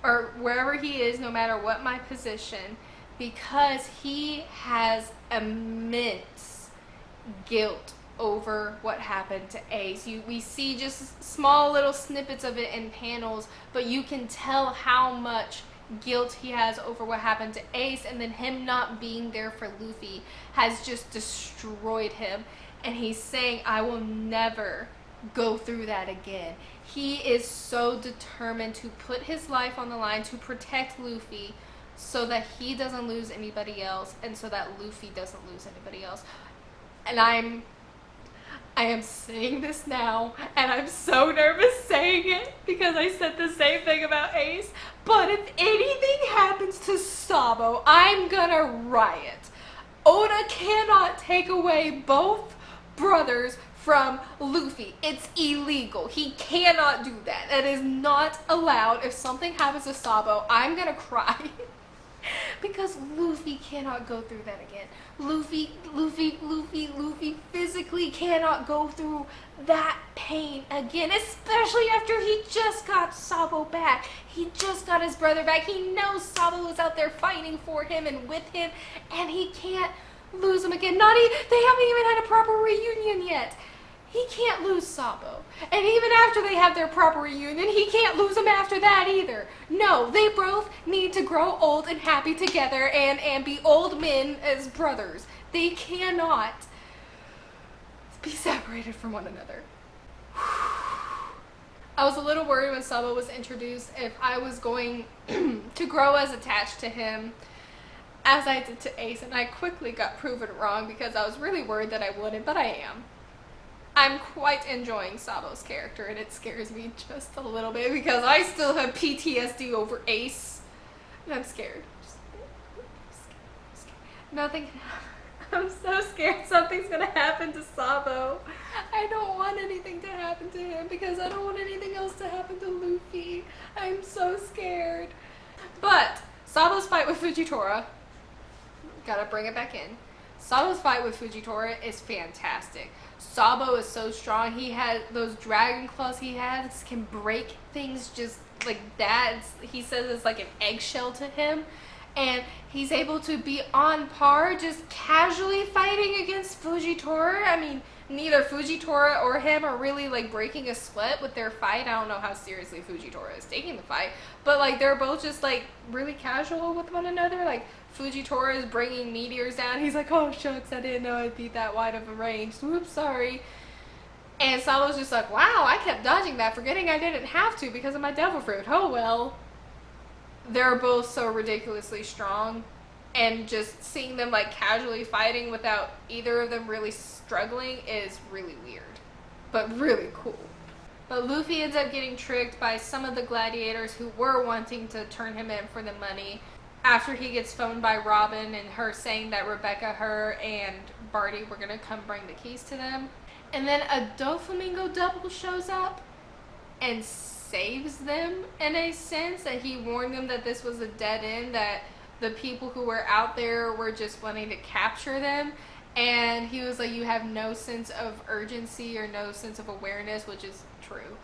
or wherever he is, no matter what my position, because he has immense guilt over what happened to Ace. We see just small little snippets of it in panels, but you can tell how much guilt he has over what happened to Ace, and then him not being there for Luffy has just destroyed him. And he's saying, I will never go through that again. He is so determined to put his life on the line to protect Luffy so that he doesn't lose anybody else, and so that Luffy doesn't lose anybody else. And I am saying this now, and I'm so nervous saying it because I said the same thing about Ace, but if anything happens to Sabo, I'm gonna riot. Oda cannot take away both brothers from Luffy. It's illegal. He cannot do that. That is not allowed. If something happens to Sabo, I'm gonna cry. Because Luffy cannot go through that again. Luffy physically cannot go through that pain again, especially after he just got Sabo back. He just got his brother back. He knows Sabo is out there fighting for him and with him, and he can't lose him again. They haven't even had a proper reunion yet. he can't lose Sabo. And even after they have their proper reunion, he can't lose him after that either. No, they both need to grow old and happy together and be old men as brothers. They cannot be separated from one another. I was a little worried when Sabo was introduced if I was going to grow as attached to him as I did to Ace, and I quickly got proven wrong because I was really worried that I wouldn't, but I am. I'm quite enjoying Sabo's character, and it scares me just a little bit because I still have PTSD over Ace, and I'm scared. Nothing can happen. I'm so scared something's gonna happen to Sabo. I don't want anything to happen to him because I don't want anything else to happen to Luffy. I'm so scared. But Sabo's fight with Fujitora, gotta bring it back in. Sabo's fight with Fujitora is fantastic. Sabo is so strong. He had those dragon claws he has can break things just like that. He says it's like an eggshell to him. And he's able to be on par just casually fighting against Fujitora. I mean, neither Fujitora or him are really like breaking a sweat with their fight. I don't know how seriously Fujitora is taking the fight, but like they're both just like really casual with one another. Like Fujitora is bringing meteors down. He's like, oh shucks, I didn't know I'd be that wide of a range. Whoops, sorry. And Sabo's just like, wow, I kept dodging that, forgetting I didn't have to because of my devil fruit. Oh well. They're both so ridiculously strong, and just seeing them like casually fighting without either of them really struggling is really weird, but really cool. But Luffy ends up getting tricked by some of the gladiators who were wanting to turn him in for the money after he gets phoned by Robin and her saying that Rebecca, her, and Barty were gonna come bring the keys to them. And then a Doflamingo double shows up and saves them in a sense, that he warned them that this was a dead end, that the people who were out there were just wanting to capture them, and he was like, you have no sense of urgency or no sense of awareness, which is true.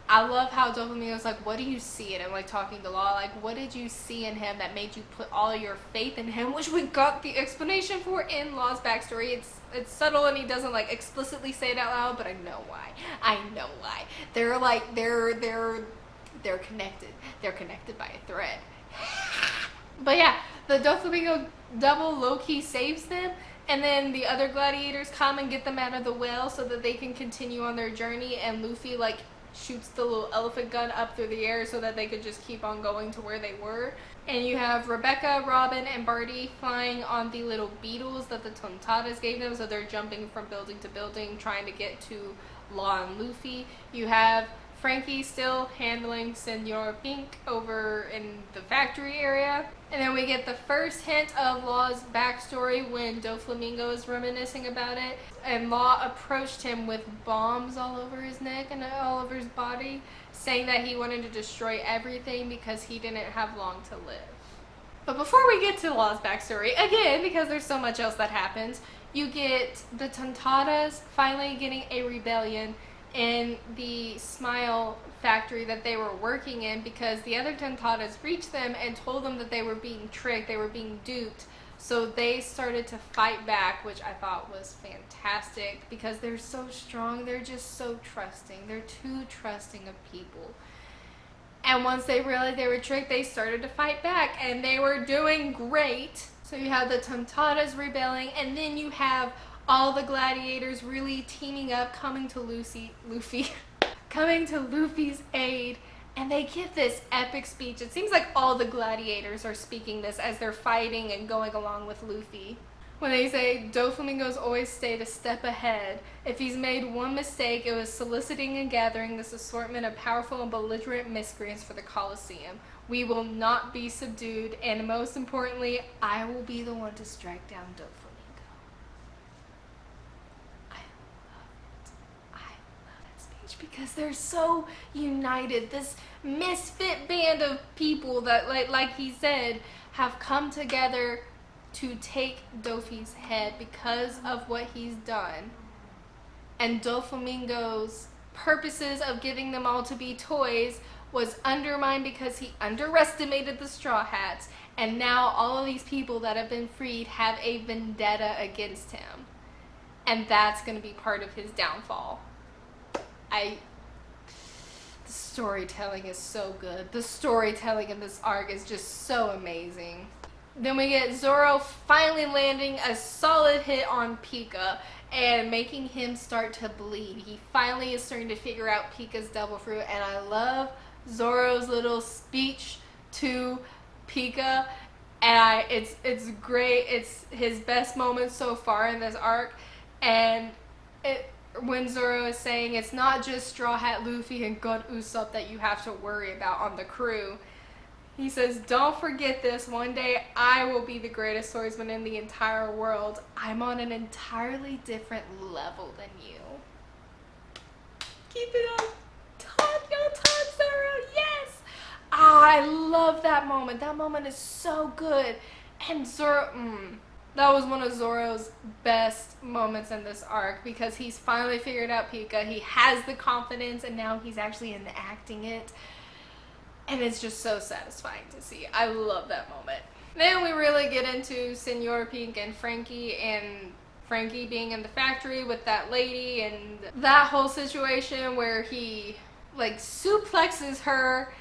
I love how Doflamingo's like, what do you see in him? Like talking to Law, like what did you see in him that made you put all your faith in him, which we got the explanation for in Law's backstory. It's subtle and he doesn't like explicitly say it out loud, but I know why. They're like they're connected. They're connected by a thread. But yeah, the Doflamingo double low-key saves them, and then the other gladiators come and get them out of the well so that they can continue on their journey, and Luffy like shoots the little elephant gun up through the air so that they could just keep on going to where they were. And you have Rebecca, Robin, and Barty flying on the little beetles that the Tontadas gave them, so they're jumping from building to building trying to get to Law and Luffy. You have Frankie still handling Senor Pink over in the factory area. And then we get the first hint of Law's backstory when Doflamingo is reminiscing about it. And Law approached him with bombs all over his neck and all over his body, saying that he wanted to destroy everything because he didn't have long to live. But before we get to Law's backstory, again, because there's so much else that happens, you get the Tontadas finally getting a rebellion in the Smile factory that they were working in, because the other Tontadas reached them and told them that they were being tricked, they were being duped. So they started to fight back, which I thought was fantastic because they're so strong, they're just so trusting, they're too trusting of people. And once they realized they were tricked, they started to fight back, and they were doing great. So you have the Tontadas rebelling, and then you have all the gladiators really teaming up, coming to coming to Luffy's aid, and they give this epic speech. It seems like all the gladiators are speaking this as they're fighting and going along with Luffy. When they say, Doflamingo's always stayed a step ahead. If he's made one mistake, it was soliciting and gathering this assortment of powerful and belligerent miscreants for the Colosseum. We will not be subdued, and most importantly, I will be the one to strike down Doflamingo. Because they're so united, this misfit band of people that, like he said, have come together to take Dofi's head because of what he's done. And Doflamingo's purposes of giving them all to be toys was undermined because he underestimated the Straw Hats, and now all of these people that have been freed have a vendetta against him. And that's going to be part of his downfall. The storytelling is so good. The storytelling in this arc is just so amazing. Then we get Zoro finally landing a solid hit on Pika and making him start to bleed. He finally is starting to figure out Pika's devil fruit, and I love Zoro's little speech to Pika, and it's great. It's his best moment so far in this arc, and when Zoro is saying it's not just Straw Hat Luffy and God Usopp that you have to worry about on the crew. He says, don't forget this, one day I will be the greatest swordsman in the entire world. I'm on an entirely different level than you. Keep it up. Your time, Zoro, yes! I love that moment. That moment is so good. And Zoro, that was one of Zoro's best moments in this arc because he's finally figured out Pika. He has the confidence and now he's actually enacting it. And it's just so satisfying to see. I love that moment. Then we really get into Senor Pink and Frankie being in the factory with that lady and that whole situation where he like suplexes her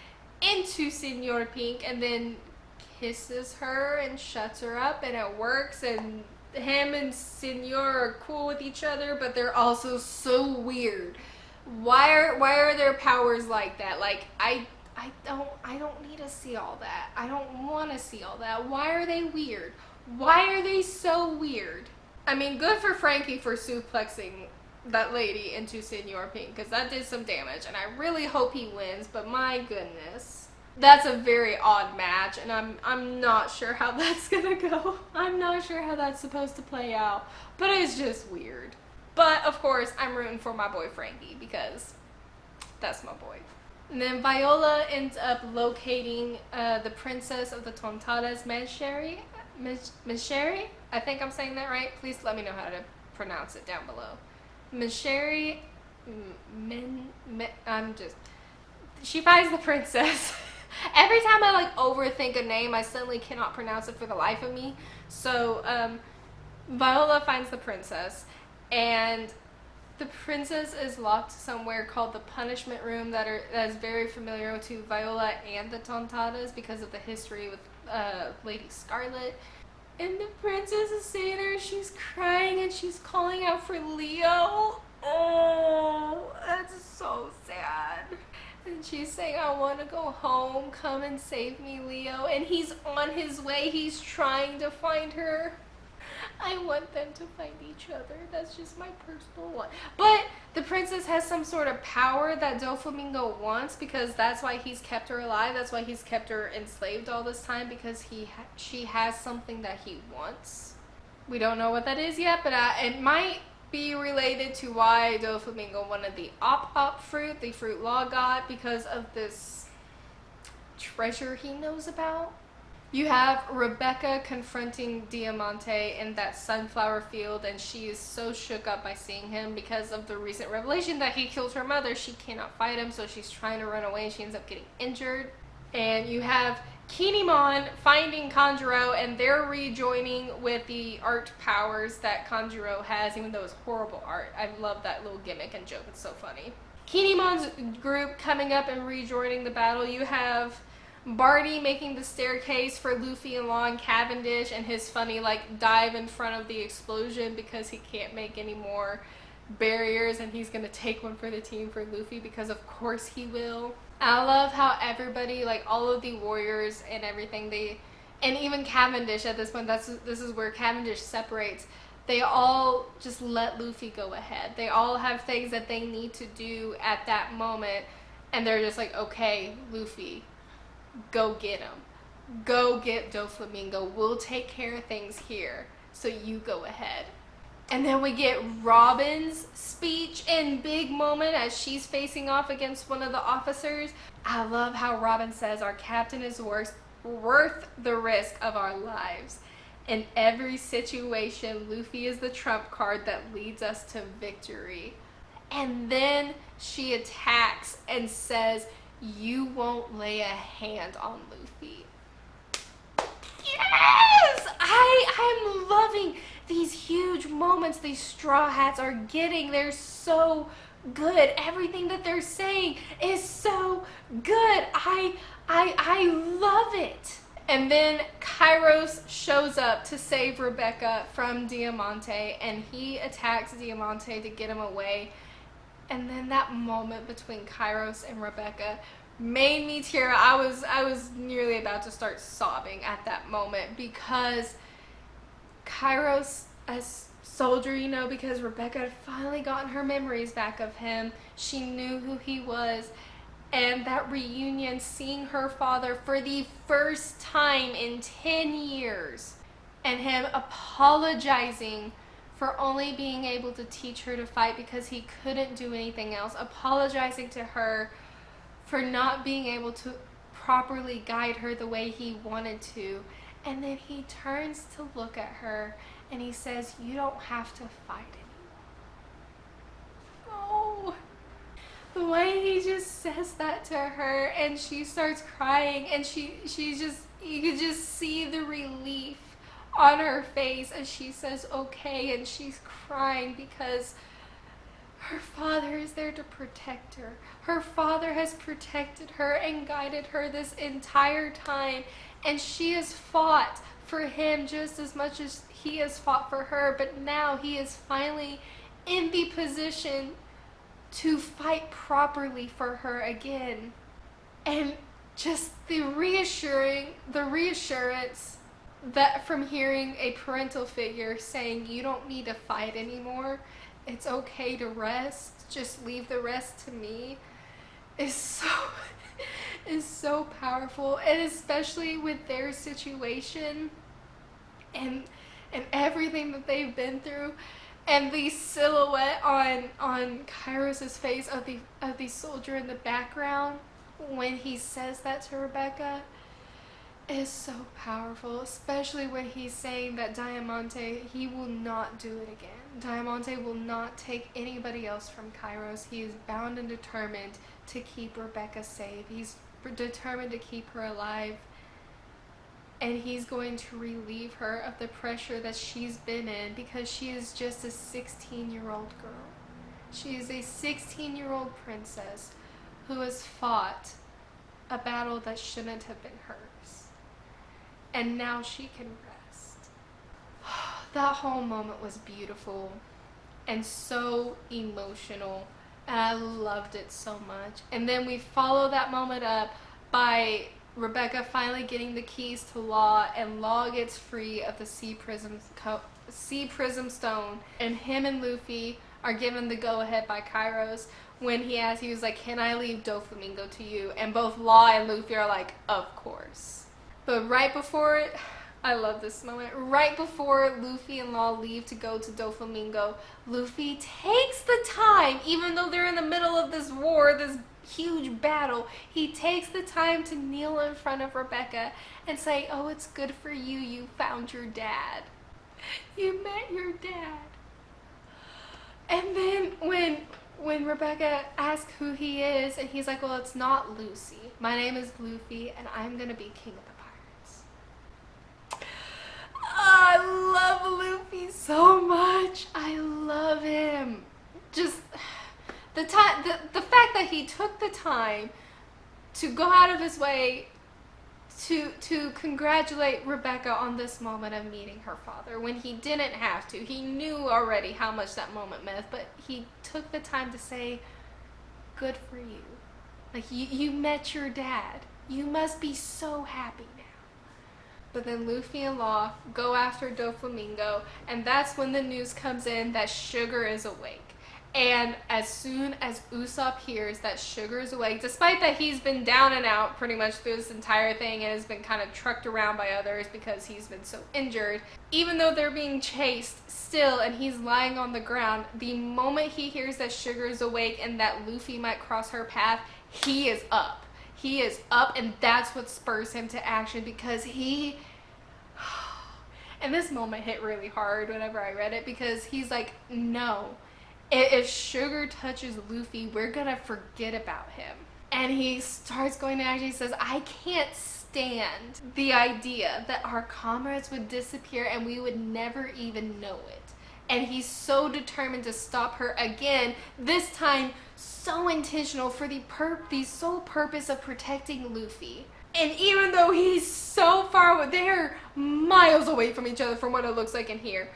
into Senor Pink and then kisses her and shuts her up, and it works, and him and Senor are cool with each other, but they're also so weird. Why are their powers like that? Like I don't need to see all that. I don't want to see all that. Why are they weird? Why are they so weird? I mean, good for Frankie for suplexing that lady into Senor Pink, because that did some damage, and I really hope he wins, but my goodness. That's a very odd match, and I'm not sure how that's gonna go. I'm not sure how that's supposed to play out, but it's just weird. But, of course, I'm rooting for my boy Frankie, because that's my boy. And then Viola ends up locating the princess of the Tontadas, Mecherry? I think I'm saying that right. Please let me know how to pronounce it down below. Mecherry, she finds the princess. Every time I like overthink a name, I suddenly cannot pronounce it for the life of me. So Viola finds the princess, and the princess is locked somewhere called the punishment room that is very familiar to Viola and the Tontadas because of the history with Lady Scarlet. And the princess is sitting there, she's crying and she's calling out for Leo. Oh, that's so sad. And she's saying, I want to go home, come and save me, Leo. And he's on his way, he's trying to find her. I want them to find each other. That's just my personal one. But the princess has some sort of power that Doflamingo wants, because that's why he's kept her alive. That's why he's kept her enslaved all this time, because she has something that he wants. We don't know what that is yet, but it might be related to why Doflamingo wanted the Op fruit, the fruit Law got, because of this treasure he knows about. You have Rebecca confronting Diamante in that sunflower field, and she is so shook up by seeing him because of the recent revelation that he killed her mother. She cannot fight him, so she's trying to run away and she ends up getting injured. And you have Kinemon finding Kanjuro, and they're rejoining with the art powers that Kanjuro has, even though it's horrible art. I love that little gimmick and joke, it's so funny. Kinemon's group coming up and rejoining the battle. You have Barty making the staircase for Luffy and Law and Cavendish, and his funny like dive in front of the explosion because he can't make any more barriers, and he's gonna take one for the team for Luffy because of course he will. I love how everybody, like all of the warriors and everything, and even Cavendish at this point, this is where Cavendish separates. They all just let Luffy go ahead. They all have things that they need to do at that moment, and they're just like, okay, Luffy, go get him. Go get Doflamingo. We'll take care of things here, so you go ahead. And then we get Robin's speech and big moment as she's facing off against one of the officers. I love how Robin says, our captain is worth the risk of our lives. In every situation, Luffy is the trump card that leads us to victory. And then she attacks and says, you won't lay a hand on Luffy. Yes! I'm loving these huge moments these Straw Hats are getting. They're so good. Everything that they're saying is so good. I love it. And then Kairos shows up to save Rebecca from Diamante, and he attacks Diamante to get him away. And then that moment between Kairos and Rebecca made me tear. I was nearly about to start sobbing at that moment, because Kairos, as soldier, you know, because Rebecca had finally gotten her memories back of him. She knew who he was. And that reunion, seeing her father for the first time in 10 years, and him apologizing for only being able to teach her to fight because he couldn't do anything else, apologizing to her for not being able to properly guide her the way he wanted to. And then he turns to look at her and he says, "You don't have to fight anymore." Oh, the way he just says that to her, and she starts crying, and she just, you could just see the relief on her face as she says okay, and she's crying because her father is there to protect her. Her father has protected her and guided her this entire time, and she has fought for him just as much as he has fought for her, but now he is finally in the position to fight properly for her again. And just the reassurance that from hearing a parental figure saying, "You don't need to fight anymore, it's okay to rest, just leave the rest to me," is so powerful. And especially with their situation and everything that they've been through, and the silhouette on Kairos's face of the soldier in the background when he says that to Rebecca is so powerful, especially when he's saying that Diamante, he will not do it again. Diamante will not take anybody else from Kairos. He is bound and determined to keep Rebecca safe. He's determined to keep her alive. And he's going to relieve her of the pressure that she's been in, because she is just a 16-year-old girl. She is a 16-year-old princess who has fought a battle that shouldn't have been hers. And now she can rest. That whole moment was beautiful and so emotional, and I loved it so much. And then we follow that moment up by Rebecca finally getting the keys to Law, and Law gets free of the Sea Prism Stone, and him and Luffy are given the go-ahead by Kairos when he was like, "Can I leave Doflamingo to you?" And both Law and Luffy are like, "Of course." But right before it, I love this moment, right before Luffy and Law leave to go to Doflamingo, Luffy takes the time, even though they're in the middle of this war, this huge battle, he takes the time to kneel in front of Rebecca and say, "Oh, it's good for you, you found your dad. You met your dad." And then when Rebecca asks who he is, and he's like, "Well, it's not Lucy. My name is Luffy, and I'm gonna be king of the pirates." Oh, I love Luffy so much. I love him. Just the fact that he took the time to go out of his way to congratulate Rebecca on this moment of meeting her father when he didn't have to. He knew already how much that moment meant, but he took the time to say, "Good for you. Like, you met your dad. You must be so happy now." But then Luffy and Law go after Doflamingo, and that's when the news comes in that Sugar is awake. And as soon as Usopp hears that Sugar is awake, despite that he's been down and out pretty much through this entire thing and has been kind of trucked around by others because he's been so injured, even though they're being chased still and he's lying on the ground, the moment he hears that Sugar is awake and that Luffy might cross her path, he is up. He is up, and that's what spurs him to action, because he... And this moment hit really hard whenever I read it, because he's like, "No. If Sugar touches Luffy, we're gonna forget about him." And he starts going to action. He says, "I can't stand the idea that our comrades would disappear and we would never even know it. and he's so determined to stop her again, this time so intentional for the sole purpose of protecting Luffy. And even though he's so far away, they're miles away from each other from what it looks like in here.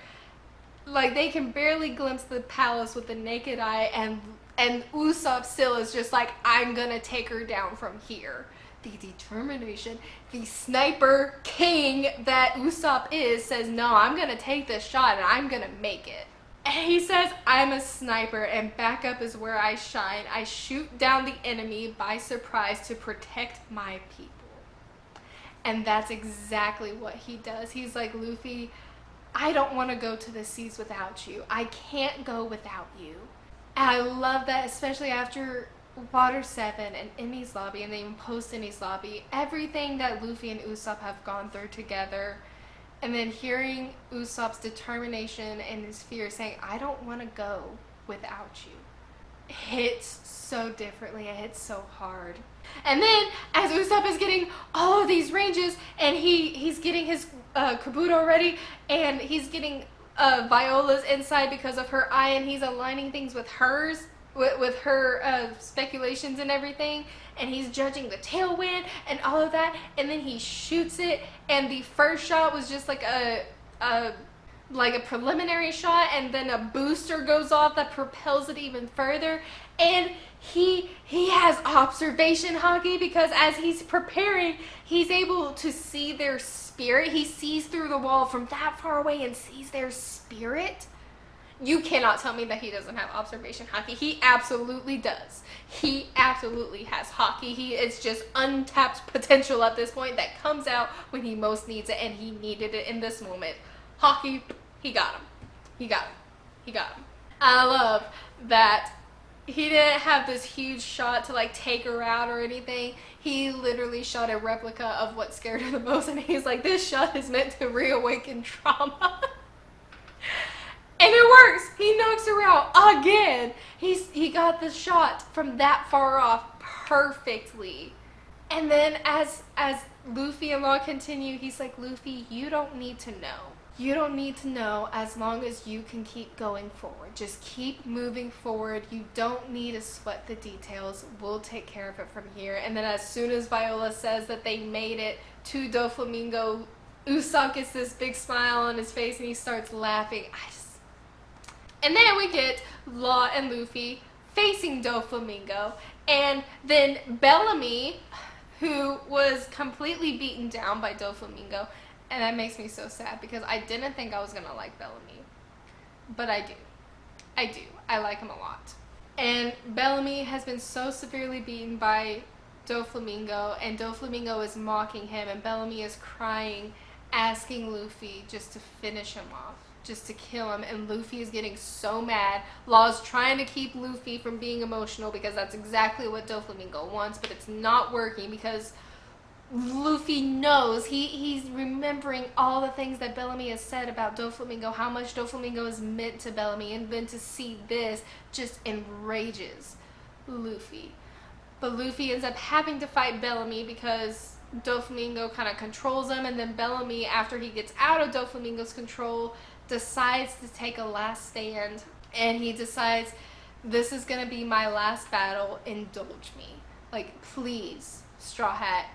Like, they can barely glimpse the palace with the naked eye, and Usopp still is just like, I'm gonna take her down from here. The determination, the sniper king that Usopp is, says, no, I'm gonna take this shot and I'm gonna make it. And he says, I'm a sniper and backup is where I shine. I shoot down the enemy by surprise to protect my people. And that's exactly what he does. He's like, Luffy, I don't want to go to the seas without you. I can't go without you. And I love that, especially after Water 7 and Emmy's lobby, and even post Emmy's lobby, everything that Luffy and Usopp have gone through together, and then hearing Usopp's determination and his fear saying, I don't want to go without you, hits so differently. It hits so hard. And then as Usopp is getting all of these ranges, and he's getting his Kabuto ready, and he's getting Viola's inside because of her eye, and he's aligning things with hers, with her speculations and everything, and he's judging the tailwind and all of that, and then he shoots it, and the first shot was just like a preliminary shot, and then a booster goes off that propels it even further, and he has observation haki, because as he's preparing, he's able to see their spirit. He sees through the wall from that far away and sees their spirit. You cannot tell me that he doesn't have observation haki. He absolutely does. He absolutely has haki. It's just untapped potential at this point that comes out when he most needs it, and he needed it in this moment. Haki, he got him. He got him. He got him. I love that he didn't have this huge shot to like take her out or anything. He literally shot a replica of what scared her the most, and he's like, this shot is meant to reawaken trauma. And it works. He knocks her out again. He got the shot from that far off perfectly. And then as Luffy and Law continue, he's like, Luffy, you don't need to know. You don't need to know as long as you can keep going forward. Just keep moving forward. You don't need to sweat the details. We'll take care of it from here. And then as soon as Viola says that they made it to Doflamingo, Usopp gets this big smile on his face and he starts laughing. And then we get Law and Luffy facing Doflamingo, and then Bellamy, who was completely beaten down by Doflamingo, and that makes me so sad because I didn't think I was gonna like Bellamy, but I do. I do. I like him a lot. And Bellamy has been so severely beaten by Doflamingo, and Doflamingo is mocking him, and Bellamy is crying, asking Luffy just to finish him off, just to kill him, and Luffy is getting so mad. Law's trying to keep Luffy from being emotional because that's exactly what Doflamingo wants, but it's not working because Luffy knows, he's remembering all the things that Bellamy has said about Doflamingo, how much Doflamingo is meant to Bellamy, and then to see this just enrages Luffy. But Luffy ends up having to fight Bellamy because Doflamingo kind of controls him, and then Bellamy, after he gets out of Doflamingo's control, decides to take a last stand, and he decides, this is gonna be my last battle, indulge me. Like, please, Straw Hat,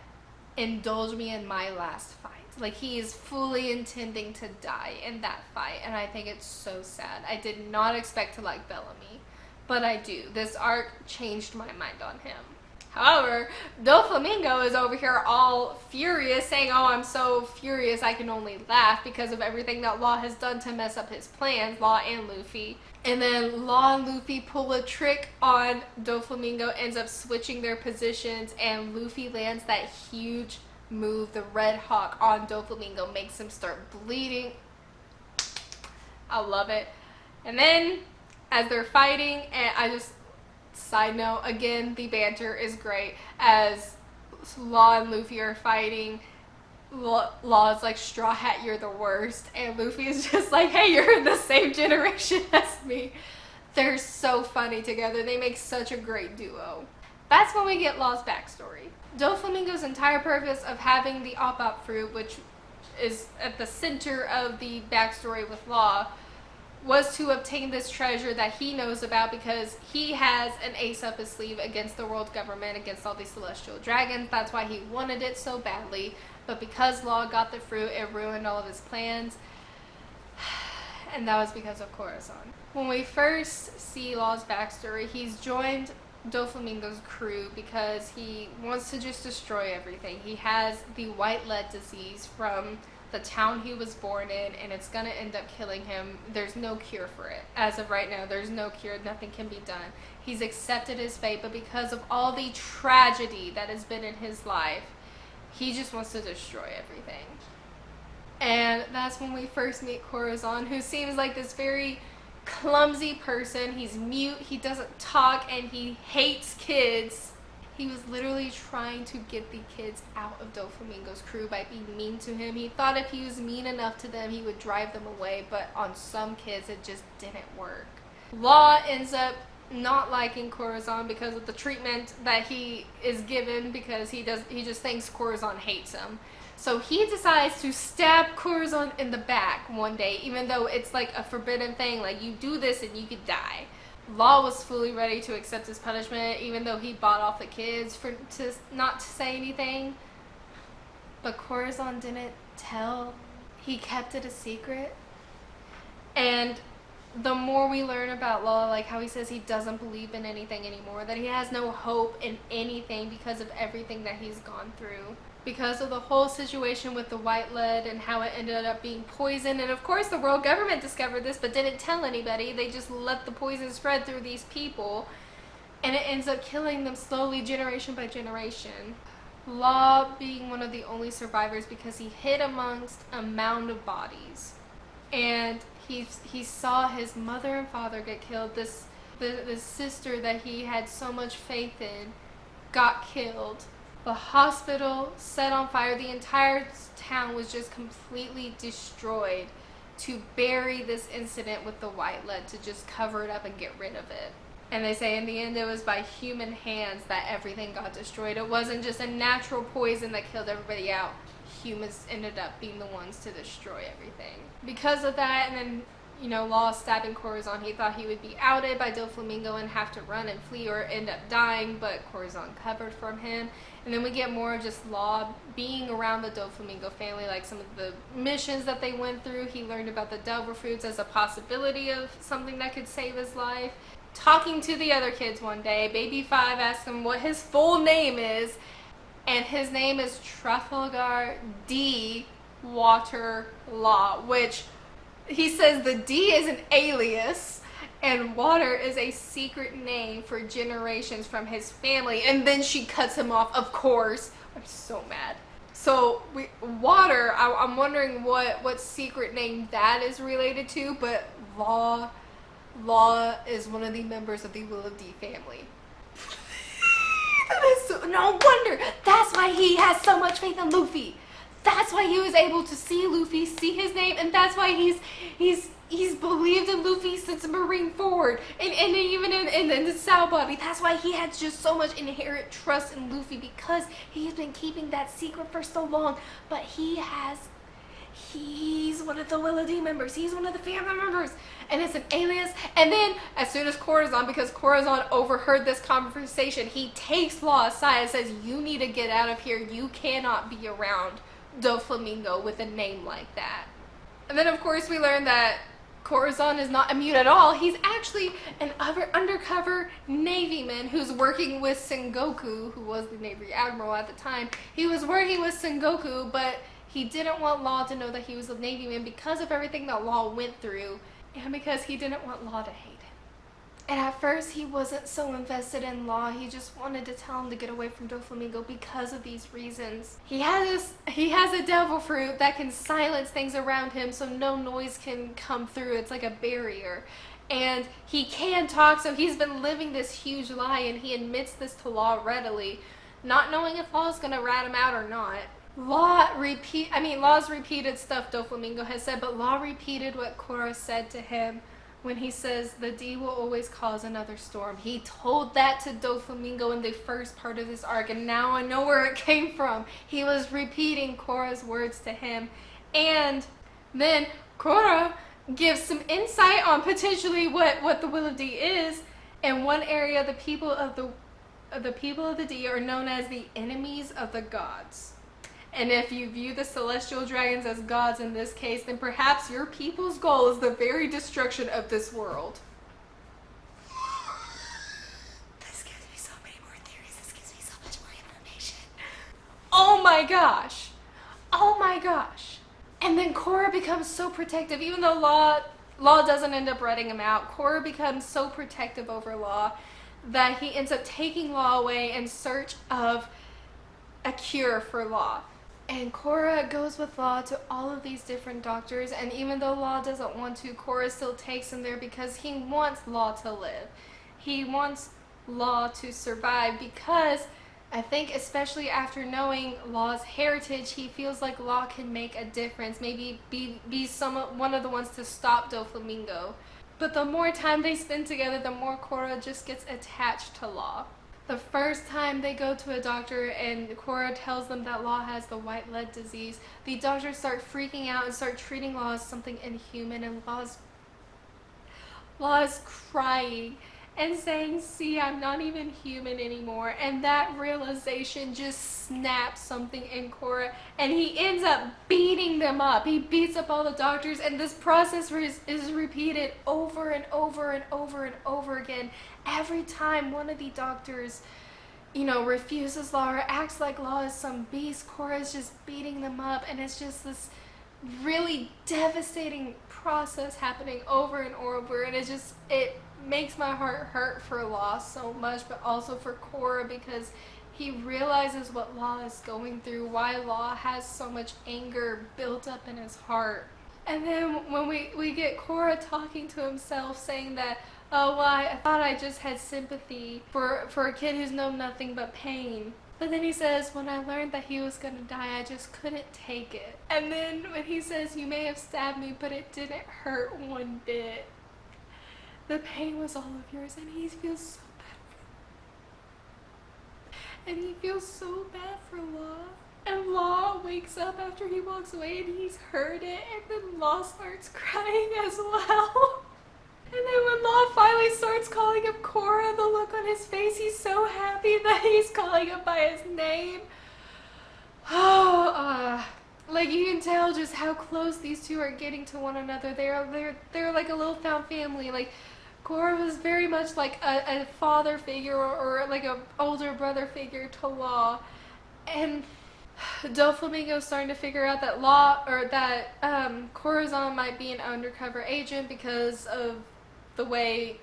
indulge me in my last fight. Like, he is fully intending to die in that fight, and I think it's so sad. I did not expect to like Bellamy, but I do. This arc changed my mind on him. However, Doflamingo is over here all furious, saying, oh, I'm so furious I can only laugh because of everything that Law has done to mess up his plans, Law and Luffy. And then Law and Luffy pull a trick on Doflamingo, ends up switching their positions, and Luffy lands that huge move, the Red Hawk, on Doflamingo, makes him start bleeding. I love it. And then, as they're fighting, and side note, again, the banter is great. As Law and Luffy are fighting, Law's like, Straw Hat, you're the worst. And Luffy is just like, hey, you're in the same generation as me. They're so funny together. They make such a great duo. That's when we get Law's backstory. Doflamingo's entire purpose of having the Op-Op fruit, which is at the center of the backstory with Law, was to obtain this treasure that he knows about, because he has an ace up his sleeve against the world government, against all these celestial dragons. That's why he wanted it so badly. But because Law got the fruit, it ruined all of his plans. And that was because of Corazon. When we first see Law's backstory, he's joined Doflamingo's crew because he wants to just destroy everything. He has the white lead disease from the town he was born in, and it's gonna end up killing him. There's no cure for it. As of right now, there's no cure. Nothing can be done. He's accepted his fate, but because of all the tragedy that has been in his life, he just wants to destroy everything. And that's when we first meet Corazon, who seems like this very clumsy person. He's mute, he doesn't talk, and he hates kids. He was literally trying to get the kids out of Doflamingo's crew by being mean to him. He thought if he was mean enough to them, he would drive them away, but on some kids, it just didn't work. Law ends up not liking Corazon because of the treatment that he is given, because he just thinks Corazon hates him. So he decides to stab Corazon in the back one day, even though it's like a forbidden thing, like you do this and you could die. Law was fully ready to accept his punishment, even though he bought off the kids not to say anything. But Corazon didn't tell. He kept it a secret. And the more we learn about Law, like how he says he doesn't believe in anything anymore, that he has no hope in anything because of everything that he's gone through. Because of the whole situation with the white lead and how it ended up being poison. And of course the world government discovered this but didn't tell anybody. They just let the poison spread through these people, and it ends up killing them slowly, generation by generation. Law being one of the only survivors because he hid amongst a mound of bodies. And he saw his mother and father get killed. This sister that he had so much faith in got killed. The hospital set on fire. The entire town was just completely destroyed to bury this incident with the white lead, to just cover it up and get rid of it. And they say in the end it was by human hands that everything got destroyed. It wasn't just a natural poison that killed everybody out. Humans ended up being the ones to destroy everything. Because of that, and then, you know, Law stabbing Corazon, he thought he would be outed by Doflamingo and have to run and flee or end up dying, but Corazon covered from him. And then we get more of just Law being around the Doflamingo family, like some of the missions that they went through. He learned about the devil fruits as a possibility of something that could save his life. Talking to the other kids one day, Baby 5 asked him what his full name is, and his name is Trafalgar D. Water Law, which he says the D is an alias and Water is a secret name for generations from his family. And then she cuts him off, of course. I'm so mad. So Water, I'm wondering what secret name that is related to, but Law is one of the members of the Will of D family. That is so, no wonder. That's why he has so much faith in Luffy. That's why he was able to see Luffy, see his name, and that's why he's believed in Luffy since Marineford, and even in the Sabo body. That's why he had just so much inherent trust in Luffy, because he's been keeping that secret for so long. But he's one of the Will D members. He's one of the family members, and it's an alias. And then as soon as because Corazon overheard this conversation, he takes Law aside and says, "You need to get out of here. You cannot be around Doflamingo with a name like that." And then of course we learn that Corazon is not immune at all. He's actually an undercover Navyman who's working with Sengoku, who was the Navy Admiral at the time. He was working with Sengoku, but he didn't want Law to know that he was a Navyman because of everything that Law went through, and because he didn't want Law to hate him. And at first he wasn't so invested in Law. He just wanted to tell him to get away from Doflamingo because of these reasons. He has a devil fruit that can silence things around him so no noise can come through. It's like a barrier. And he can talk, so he's been living this huge lie, and he admits this to Law readily, not knowing if Law's gonna rat him out or not. Law's repeated stuff Doflamingo has said, but Law repeated what Korra said to him when he says the D will always cause another storm. He told that to Doflamingo in the first part of this arc, and now I know where it came from. He was repeating Korra's words to him. And then Korra gives some insight on potentially what the will of D is. In one area, the people of the D are known as the enemies of the gods. And if you view the celestial dragons as gods in this case, then perhaps your people's goal is the very destruction of this world. This gives me so many more theories. This gives me so much more information. Oh my gosh. Oh my gosh. And then Korra becomes so protective, even though Law doesn't end up ratting him out. Korra becomes so protective over Law that he ends up taking Law away in search of a cure for Law. And Korra goes with Law to all of these different doctors, and even though Law doesn't want to, Korra still takes him there because he wants Law to live. He wants Law to survive because I think especially after knowing Law's heritage, he feels like Law can make a difference, maybe be one of the ones to stop Doflamingo. But the more time they spend together, the more Korra just gets attached to Law. The first time they go to a doctor and Korra tells them that Law has the white lead disease, the doctors start freaking out and start treating Law as something inhuman, and Law is crying and saying, "See, I'm not even human anymore." And that realization just snaps something in Korra, and he ends up beating them up. He beats up all the doctors, and this process is repeated over and over and over and over again. Every time one of the doctors, refuses Law or acts like Law is some beast, Korra is just beating them up, and it's just this really devastating process happening over and over, and it makes my heart hurt for Law so much, but also for Korra, because he realizes what Law is going through, why Law has so much anger built up in his heart. And then when we get Korra talking to himself, saying that, "Oh, well, I thought I just had sympathy for a kid who's known nothing but pain." But then he says, "When I learned that he was gonna die, I just couldn't take it." And then when he says, "You may have stabbed me, but it didn't hurt one bit. The pain was all of yours," and he feels so bad. And he feels so bad for Law. And Law wakes up after he walks away and he's heard it, and then Law starts crying as well. And then when Law finally starts calling him Korra, the look on his face, he's so happy that he's calling him by his name. Like, you can tell just how close these two are getting to one another. They're like a little found family. Like, Korra was very much like a father figure or like an older brother figure to Law. And Doflamingo's starting to figure out that Corazon might be an undercover agent because of the way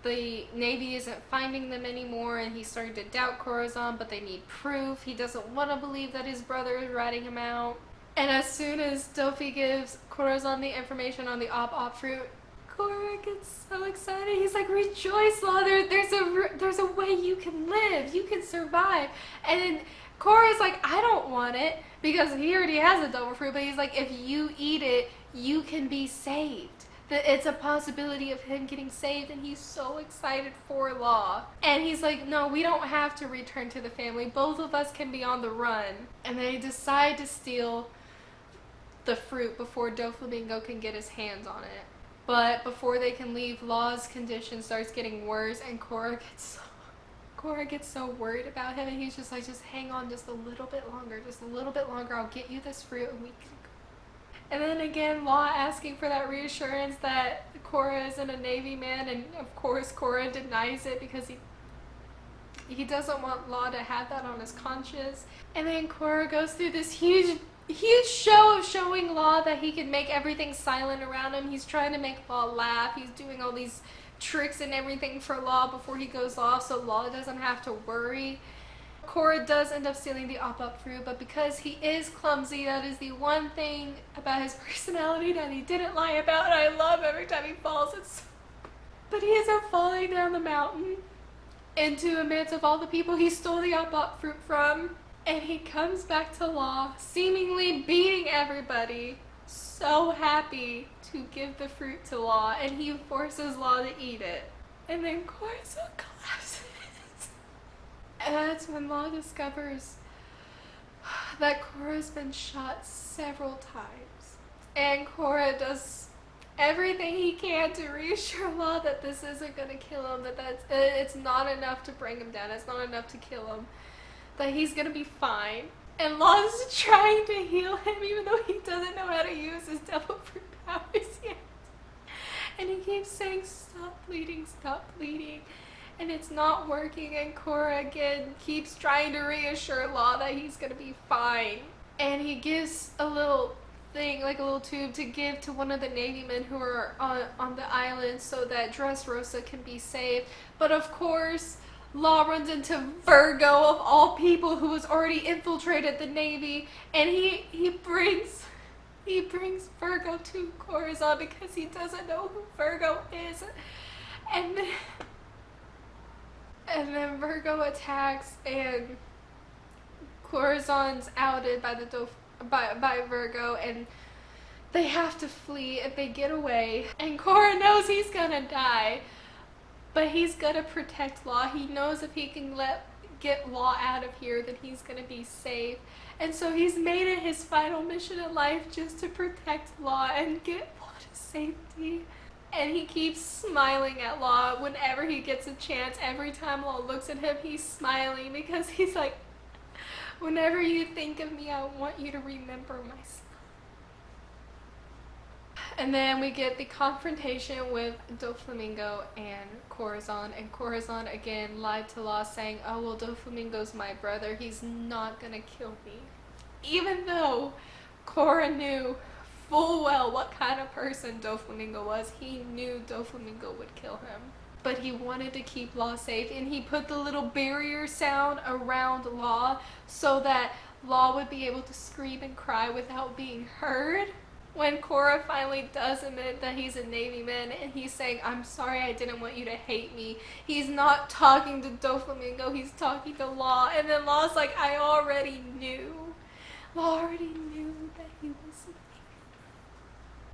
the Navy isn't finding them anymore, and he's starting to doubt Corazon, but they need proof. He doesn't want to believe that his brother is ratting him out. And as soon as Dofi gives Corazon the information on the op fruit, Korra gets so excited. He's like, "Rejoice, Law, there's a way you can live, you can survive." And then Korra's like, "I don't want it," because he already has a double fruit, but he's like, "If you eat it, you can be saved." That it's a possibility of him getting saved, and he's so excited for Law. And he's like, "No, we don't have to return to the family. Both of us can be on the run." And they decide to steal the fruit before Doflamingo can get his hands on it. But before they can leave, Law's condition starts getting worse, and Korra gets so worried about him, and he's just like, "Just hang on just a little bit longer, I'll get you this fruit and we can go." And then again, Law asking for that reassurance that Korra isn't a Navy man, and of course Korra denies it because he doesn't want Law to have that on his conscience. And then Korra goes through this huge show of showing Law that he can make everything silent around him. He's trying to make Law laugh. He's doing all these tricks and everything for Law before he goes off, so Law doesn't have to worry. Korra does end up stealing the op fruit, but because he is clumsy, that is the one thing about his personality that he didn't lie about, and I love every time he falls. But he ends up falling down the mountain into the midst of all the people he stole the op fruit from, and he comes back to Law, seemingly beating everybody, so happy to give the fruit to Law, and he forces Law to eat it. And then Corazon collapses. And that's when Law discovers that Korra's been shot several times. And Korra does everything he can to reassure Law that this isn't gonna kill him, it's not enough to bring him down, it's not enough to kill him, that he's gonna be fine. And Law's trying to heal him even though he doesn't know how to use his devil fruit powers yet. And he keeps saying, stop bleeding, and it's not working, and Korra again keeps trying to reassure Law that he's gonna be fine. And he gives a little thing, like a little tube, to give to one of the Navy men who are on the island so that Dressrosa can be saved. But of course, Law runs into Virgo, of all people, who has already infiltrated the Navy, and he brings Virgo to Corazon because he doesn't know who Virgo is. And then Virgo attacks, and Corazon's outed by Virgo, and they have to flee, and they get away. And Korra knows he's gonna die, but he's gonna protect Law. He knows if he can get Law out of here, then he's gonna be safe. And so he's made it his final mission in life just to protect Law and get Law to safety. And he keeps smiling at Law whenever he gets a chance. Every time Law looks at him, he's smiling because he's like, whenever you think of me, I want you to remember my smile. And then we get the confrontation with Doflamingo and Corazon again lied to Law, saying, oh well, Doflamingo's my brother, he's not gonna kill me. Even though Korra knew full well what kind of person Doflamingo was, he knew Doflamingo would kill him. But he wanted to keep Law safe, and he put the little barrier sound around Law so that Law would be able to scream and cry without being heard. When Korra finally does admit that he's a Navy man and he's saying, I'm sorry, I didn't want you to hate me, he's not talking to Doflamingo, he's talking to Law. And then Law's like, I already knew. Law already knew that he was a Navy.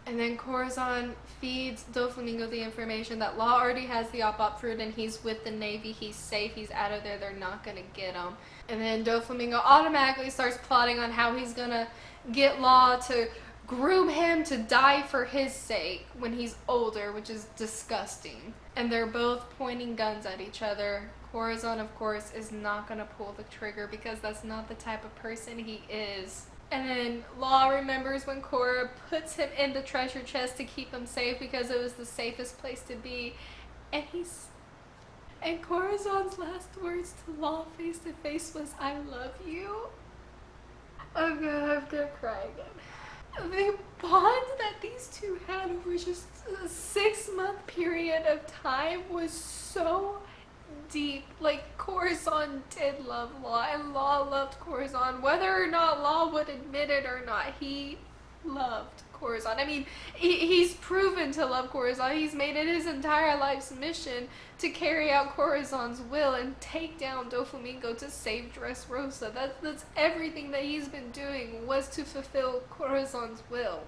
And then Corazon feeds Doflamingo the information that Law already has the op fruit and he's with the Navy, he's safe, he's out of there, they're not gonna get him. And then Doflamingo automatically starts plotting on how he's gonna get Law to groom him to die for his sake when he's older, which is disgusting. And they're both pointing guns at each other. Corazon, of course, is not gonna pull the trigger because that's not the type of person he is. And then Law remembers when Korra puts him in the treasure chest to keep him safe because it was the safest place to be. And Corazon's last words to Law face to face was, I love you. I'm gonna cry again. The bond that these two had over just a 6-month period of time was so deep. Like, Corazon did love Law, and Law loved Corazon. Whether or not Law would admit it or not, he loved Corazon. I mean, he's proven to love Corazon. He's made it his entire life's mission to carry out Corazon's will and take down Doflamingo to save Dressrosa. That's everything that he's been doing, was to fulfill Corazon's will.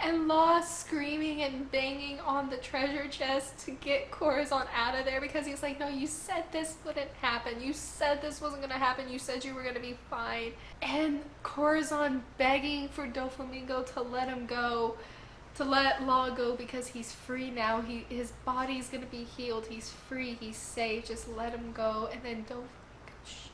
And Law screaming and banging on the treasure chest to get Corazon out of there because he's like, no, you said this wouldn't happen. You said this wasn't going to happen. You said you were going to be fine. And Corazon begging for Doflamingo to let him go, to let Law go because he's free now. His body's going to be healed. He's free. He's safe. Just let him go. And then Doflamingo shoots.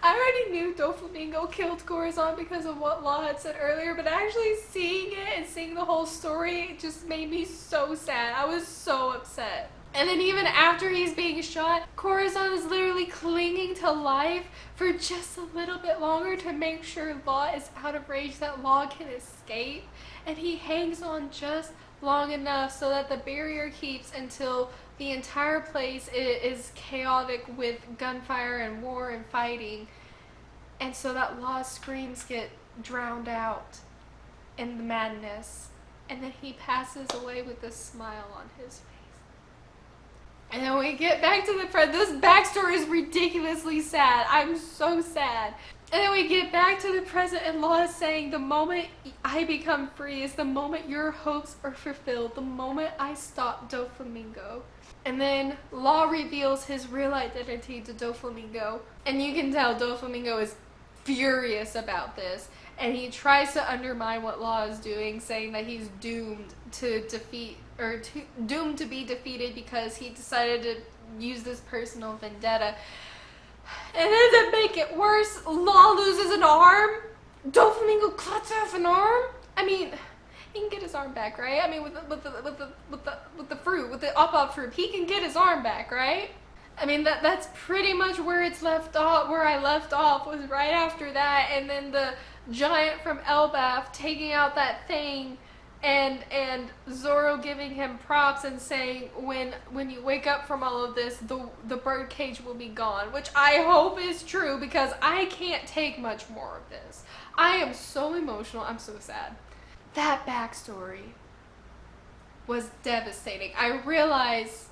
I already knew Doflamingo killed Corazon because of what Law had said earlier, but actually seeing it and seeing the whole story just made me so sad. I was so upset. And then even after he's being shot, Corazon is literally clinging to life for just a little bit longer to make sure Law is out of range, that Law can escape. And he hangs on just long enough so that the barrier keeps until the entire place is chaotic with gunfire and war and fighting, and so that Law's screams get drowned out in the madness, and then he passes away with a smile on his face. And then we get back to the present. This backstory is ridiculously sad. I'm so sad. And then we get back to the present, and Law is saying, the moment I become free is the moment your hopes are fulfilled, the moment I stop Doflamingo. And then Law reveals his real identity to Doflamingo, and you can tell Doflamingo is furious about this, and he tries to undermine what Law is doing, saying that he's doomed to doomed to be defeated because he decided to use this personal vendetta. And then to make it worse, Law loses an arm. Doflamingo cuts off an arm. I mean, he can get his arm back, right? I mean, with the fruit, with the up fruit, he can get his arm back, right? I mean, that's pretty much where it's left off. Where I left off was right after that, and then the giant from Elbaf taking out that thing, and Zoro giving him props and saying, when you wake up from all of this, the bird cage will be gone, which I hope is true because I can't take much more of this. I am so emotional. I'm so sad. That backstory was devastating. I realized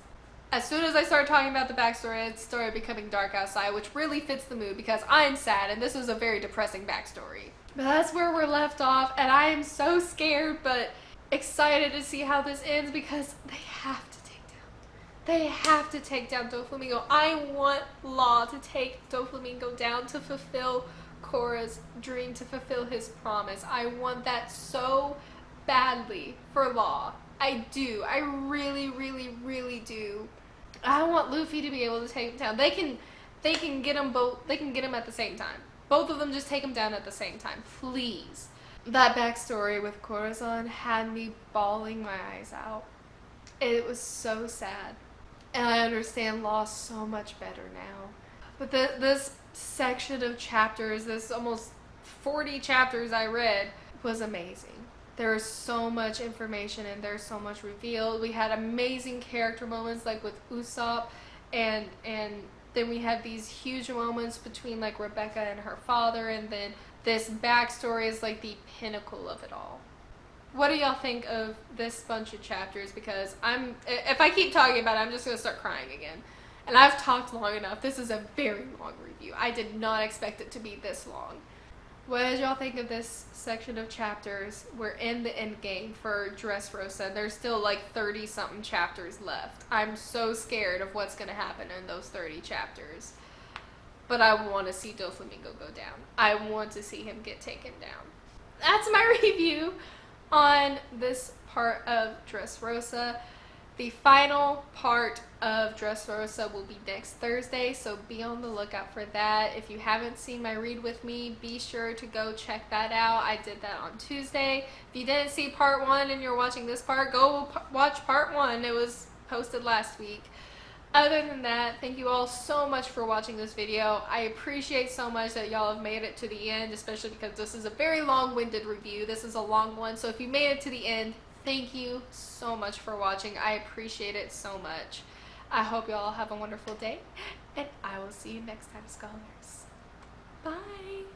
as soon as I started talking about the backstory, it started becoming dark outside, which really fits the mood because I'm sad and this was a very depressing backstory. But that's where we're left off, and I am so scared but excited to see how this ends because they have to take down Doflamingo. I want Law to take Doflamingo down to fulfill Korra's dream, to fulfill his promise. I want that so badly for Law. I do. I really, really, really do. I want Luffy to be able to take him down. They can get them both. They can get him at the same time. Both of them just take him down at the same time, please. That backstory with Corazon had me bawling my eyes out. It was so sad. And I understand Law so much better now. But this section of chapters, this almost 40 chapters I read, was amazing. There was so much information and there's so much revealed. We had amazing character moments like with Usopp, and then we had these huge moments between like Rebecca and her father, and then this backstory is like the pinnacle of it all. What do y'all think of this bunch of chapters? Because if I keep talking about it, I'm just going to start crying again. And I've talked long enough. This is a very long review. I did not expect it to be this long. What did y'all think of this section of chapters? We're in the end game for Dressrosa. There's still like 30 something chapters left. I'm so scared of what's going to happen in those 30 chapters. But I want to see Doflamingo go down. I want to see him get taken down. That's my review on this part of Dressrosa. The final part of Dressrosa will be next Thursday, so be on the lookout for that. If you haven't seen my read with me, be sure to go check that out. I did that on Tuesday. If you didn't see part 1 and you're watching this part, go watch part 1. It was posted last week. Other than that, thank you all so much for watching this video. I appreciate so much that y'all have made it to the end, especially because this is a very long-winded review. This is a long one, so if you made it to the end, thank you so much for watching. I appreciate it so much. I hope y'all have a wonderful day, and I will see you next time, scholars. Bye!